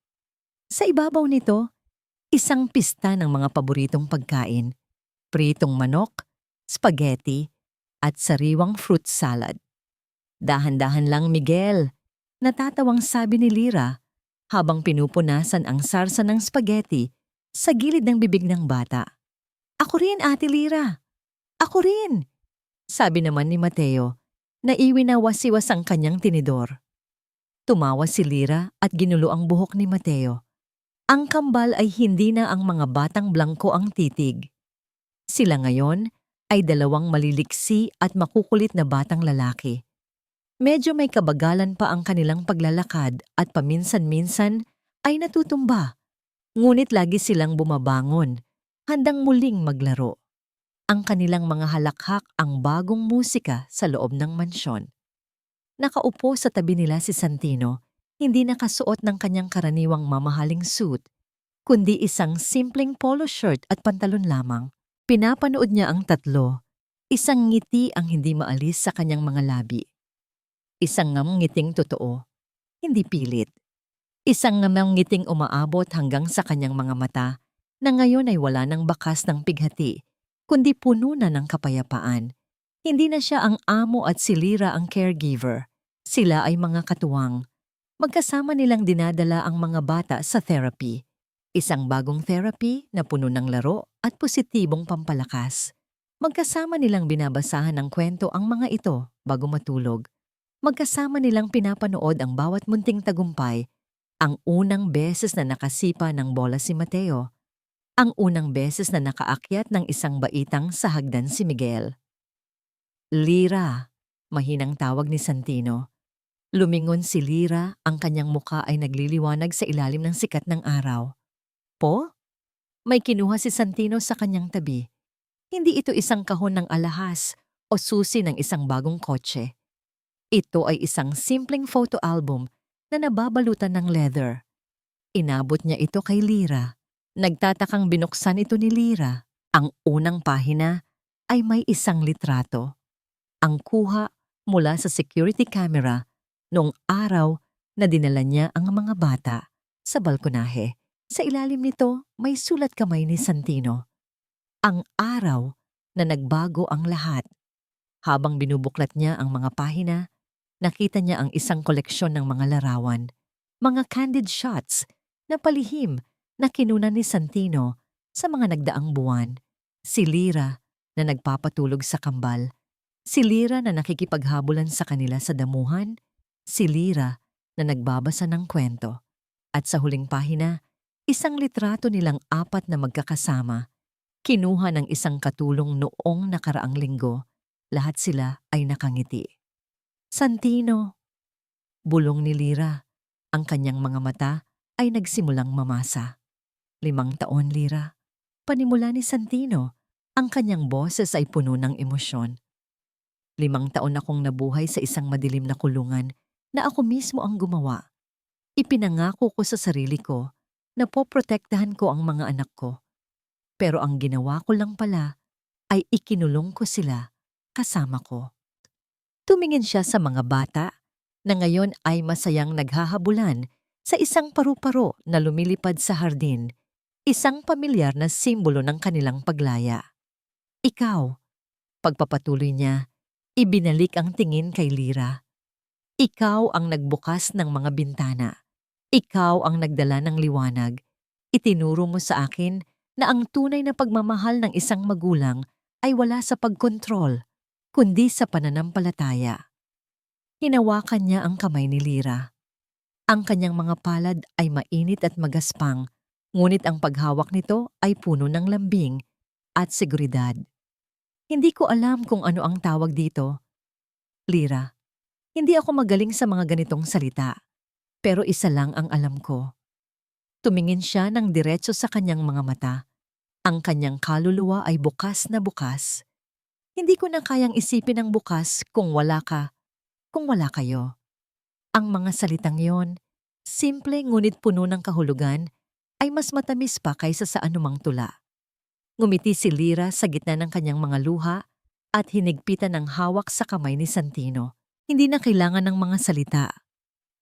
Sa ibabaw nito, isang pista ng mga paboritong pagkain, pritong manok, spaghetti, at sariwang fruit salad. Dahan-dahan lang, Miguel, natatawang sabi ni Lyra habang pinupunasan ang sarsa ng spaghetti sa gilid ng bibig ng bata. Ako rin, Ate Lyra. Ako rin, sabi naman ni Mateo, na iwinawasiwas ang kanyang tinidor. Tumawa si Lyra at ginulo ang buhok ni Mateo. Ang kambal ay hindi na ang mga batang blangko ang titig. Sila ngayon ay 2 maliliksi at makukulit na batang lalaki. Medyo may kabagalan pa ang kanilang paglalakad at paminsan-minsan ay natutumba. Ngunit lagi silang bumabangon, handang muling maglaro. Ang kanilang mga halakhak ang bagong musika sa loob ng mansyon. Nakaupo sa tabi nila si Santino, hindi nakasuot ng kanyang karaniwang mamahaling suit, kundi isang simpleng polo shirt at pantalon lamang. Pinapanood niya ang tatlo. Isang ngiti ang hindi maalis sa kanyang mga labi. Isang ngiting totoo, hindi pilit. Isang ngiting umaabot hanggang sa kanyang mga mata na ngayon ay wala ng bakas ng pighati, kundi puno na ng kapayapaan. Hindi na siya ang amo at si Lyra ang caregiver. Sila ay mga katuwang. Magkasama nilang dinadala ang mga bata sa therapy. Isang bagong therapy na puno ng laro at positibong pampalakas. Magkasama nilang binabasahan ng kwento ang mga ito bago matulog. Magkasama nilang pinapanood ang bawat munting tagumpay. Ang unang beses na nakasipa ng bola si Mateo. Ang unang beses na nakaakyat ng isang baitang sa hagdan si Miguel. Lyra, mahinang tawag ni Santino. Lumingon si Lyra, ang kanyang muka ay nagliliwanag sa ilalim ng sikat ng araw. Po? May kinuha si Santino sa kanyang tabi. Hindi ito isang kahon ng alahas o susi ng isang bagong kotse. Ito ay isang simpleng photo album na nababalutan ng leather. Inabot niya ito kay Lyra. Nagtatakang binuksan ito ni Lyra. Ang unang pahina ay may isang litrato. Ang kuha mula sa security camera noong araw na dinala niya ang mga bata sa balkonahe. Sa ilalim nito may sulat kamay ni Santino. Ang araw na nagbago ang lahat. Habang binubuklat niya ang mga pahina, nakita niya ang isang koleksyon ng mga larawan, mga candid shots na palihim na kinuna ni Santino sa mga nagdaang buwan. Si Lyra na nagpapatulog sa kambal, si Lyra na nakikipaghabulan sa kanila sa damuhan, si Lyra na nagbabasa ng kwento. At sa huling pahina, Isang litrato nilang apat na magkakasama, kinuha ng isang katulong noong nakaraang linggo. Lahat sila ay nakangiti. Santino, bulong ni Lyra. Ang kanyang mga mata ay nagsimulang mamasa. 5 taon, Lyra. Panimula ni Santino. Ang kanyang boses ay puno ng emosyon. 5 taon akong nabuhay sa isang madilim na kulungan na ako mismo ang gumawa. Ipinangako ko sa sarili ko na poprotektahan ko ang mga anak ko. Pero ang ginawa ko lang pala ay ikinulong ko sila kasama ko. Tumingin siya sa mga bata na ngayon ay masayang naghahabulan sa isang paru-paro na lumilipad sa hardin, isang pamilyar na simbolo ng kanilang paglaya. Ikaw, pagpapatuloy niya, ibinalik ang tingin kay Lyra. Ikaw ang nagbukas ng mga bintana. Ikaw ang nagdala ng liwanag. Itinuro mo sa akin na ang tunay na pagmamahal ng isang magulang ay wala sa pagkontrol, kundi sa pananampalataya. Hinawakan niya ang kamay ni Lyra. Ang kanyang mga palad ay mainit at magaspang, ngunit ang paghawak nito ay puno ng lambing at seguridad. Hindi ko alam kung ano ang tawag dito. Lyra, hindi ako magaling sa mga ganitong salita, pero isa lang ang alam ko. Tumingin siya ng diretso sa kanyang mga mata. Ang kanyang kaluluwa ay bukas na bukas. Hindi ko na kayang isipin ang bukas kung wala ka, kung wala kayo. Ang mga salitang yon, simple ngunit puno ng kahulugan, ay mas matamis pa kaysa sa anumang tula. Ngumiti si Lyra sa gitna ng kanyang mga luha at hinigpitan ng hawak sa kamay ni Santino. Hindi na kailangan ng mga salita.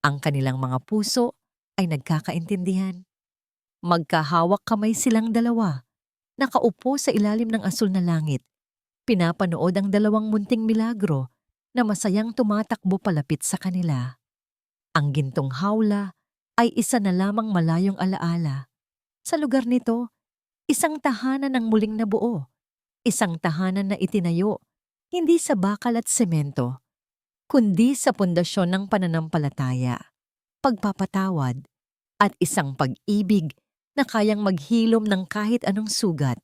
Ang kanilang mga puso ay nagkakaintindihan. Magkahawak kamay silang dalawa, nakaupo sa ilalim ng asul na langit. Pinapanood ang dalawang munting milagro na masayang tumatakbo palapit sa kanila. Ang gintong hawla ay isa na lamang malayong alaala. Sa lugar nito, isang tahanan ng muling nabuo. Isang tahanan na itinayo, hindi sa bakal at semento, kundi sa pundasyon ng pananampalataya, pagpapatawad, at isang pag-ibig na kayang maghilom ng kahit anong sugat.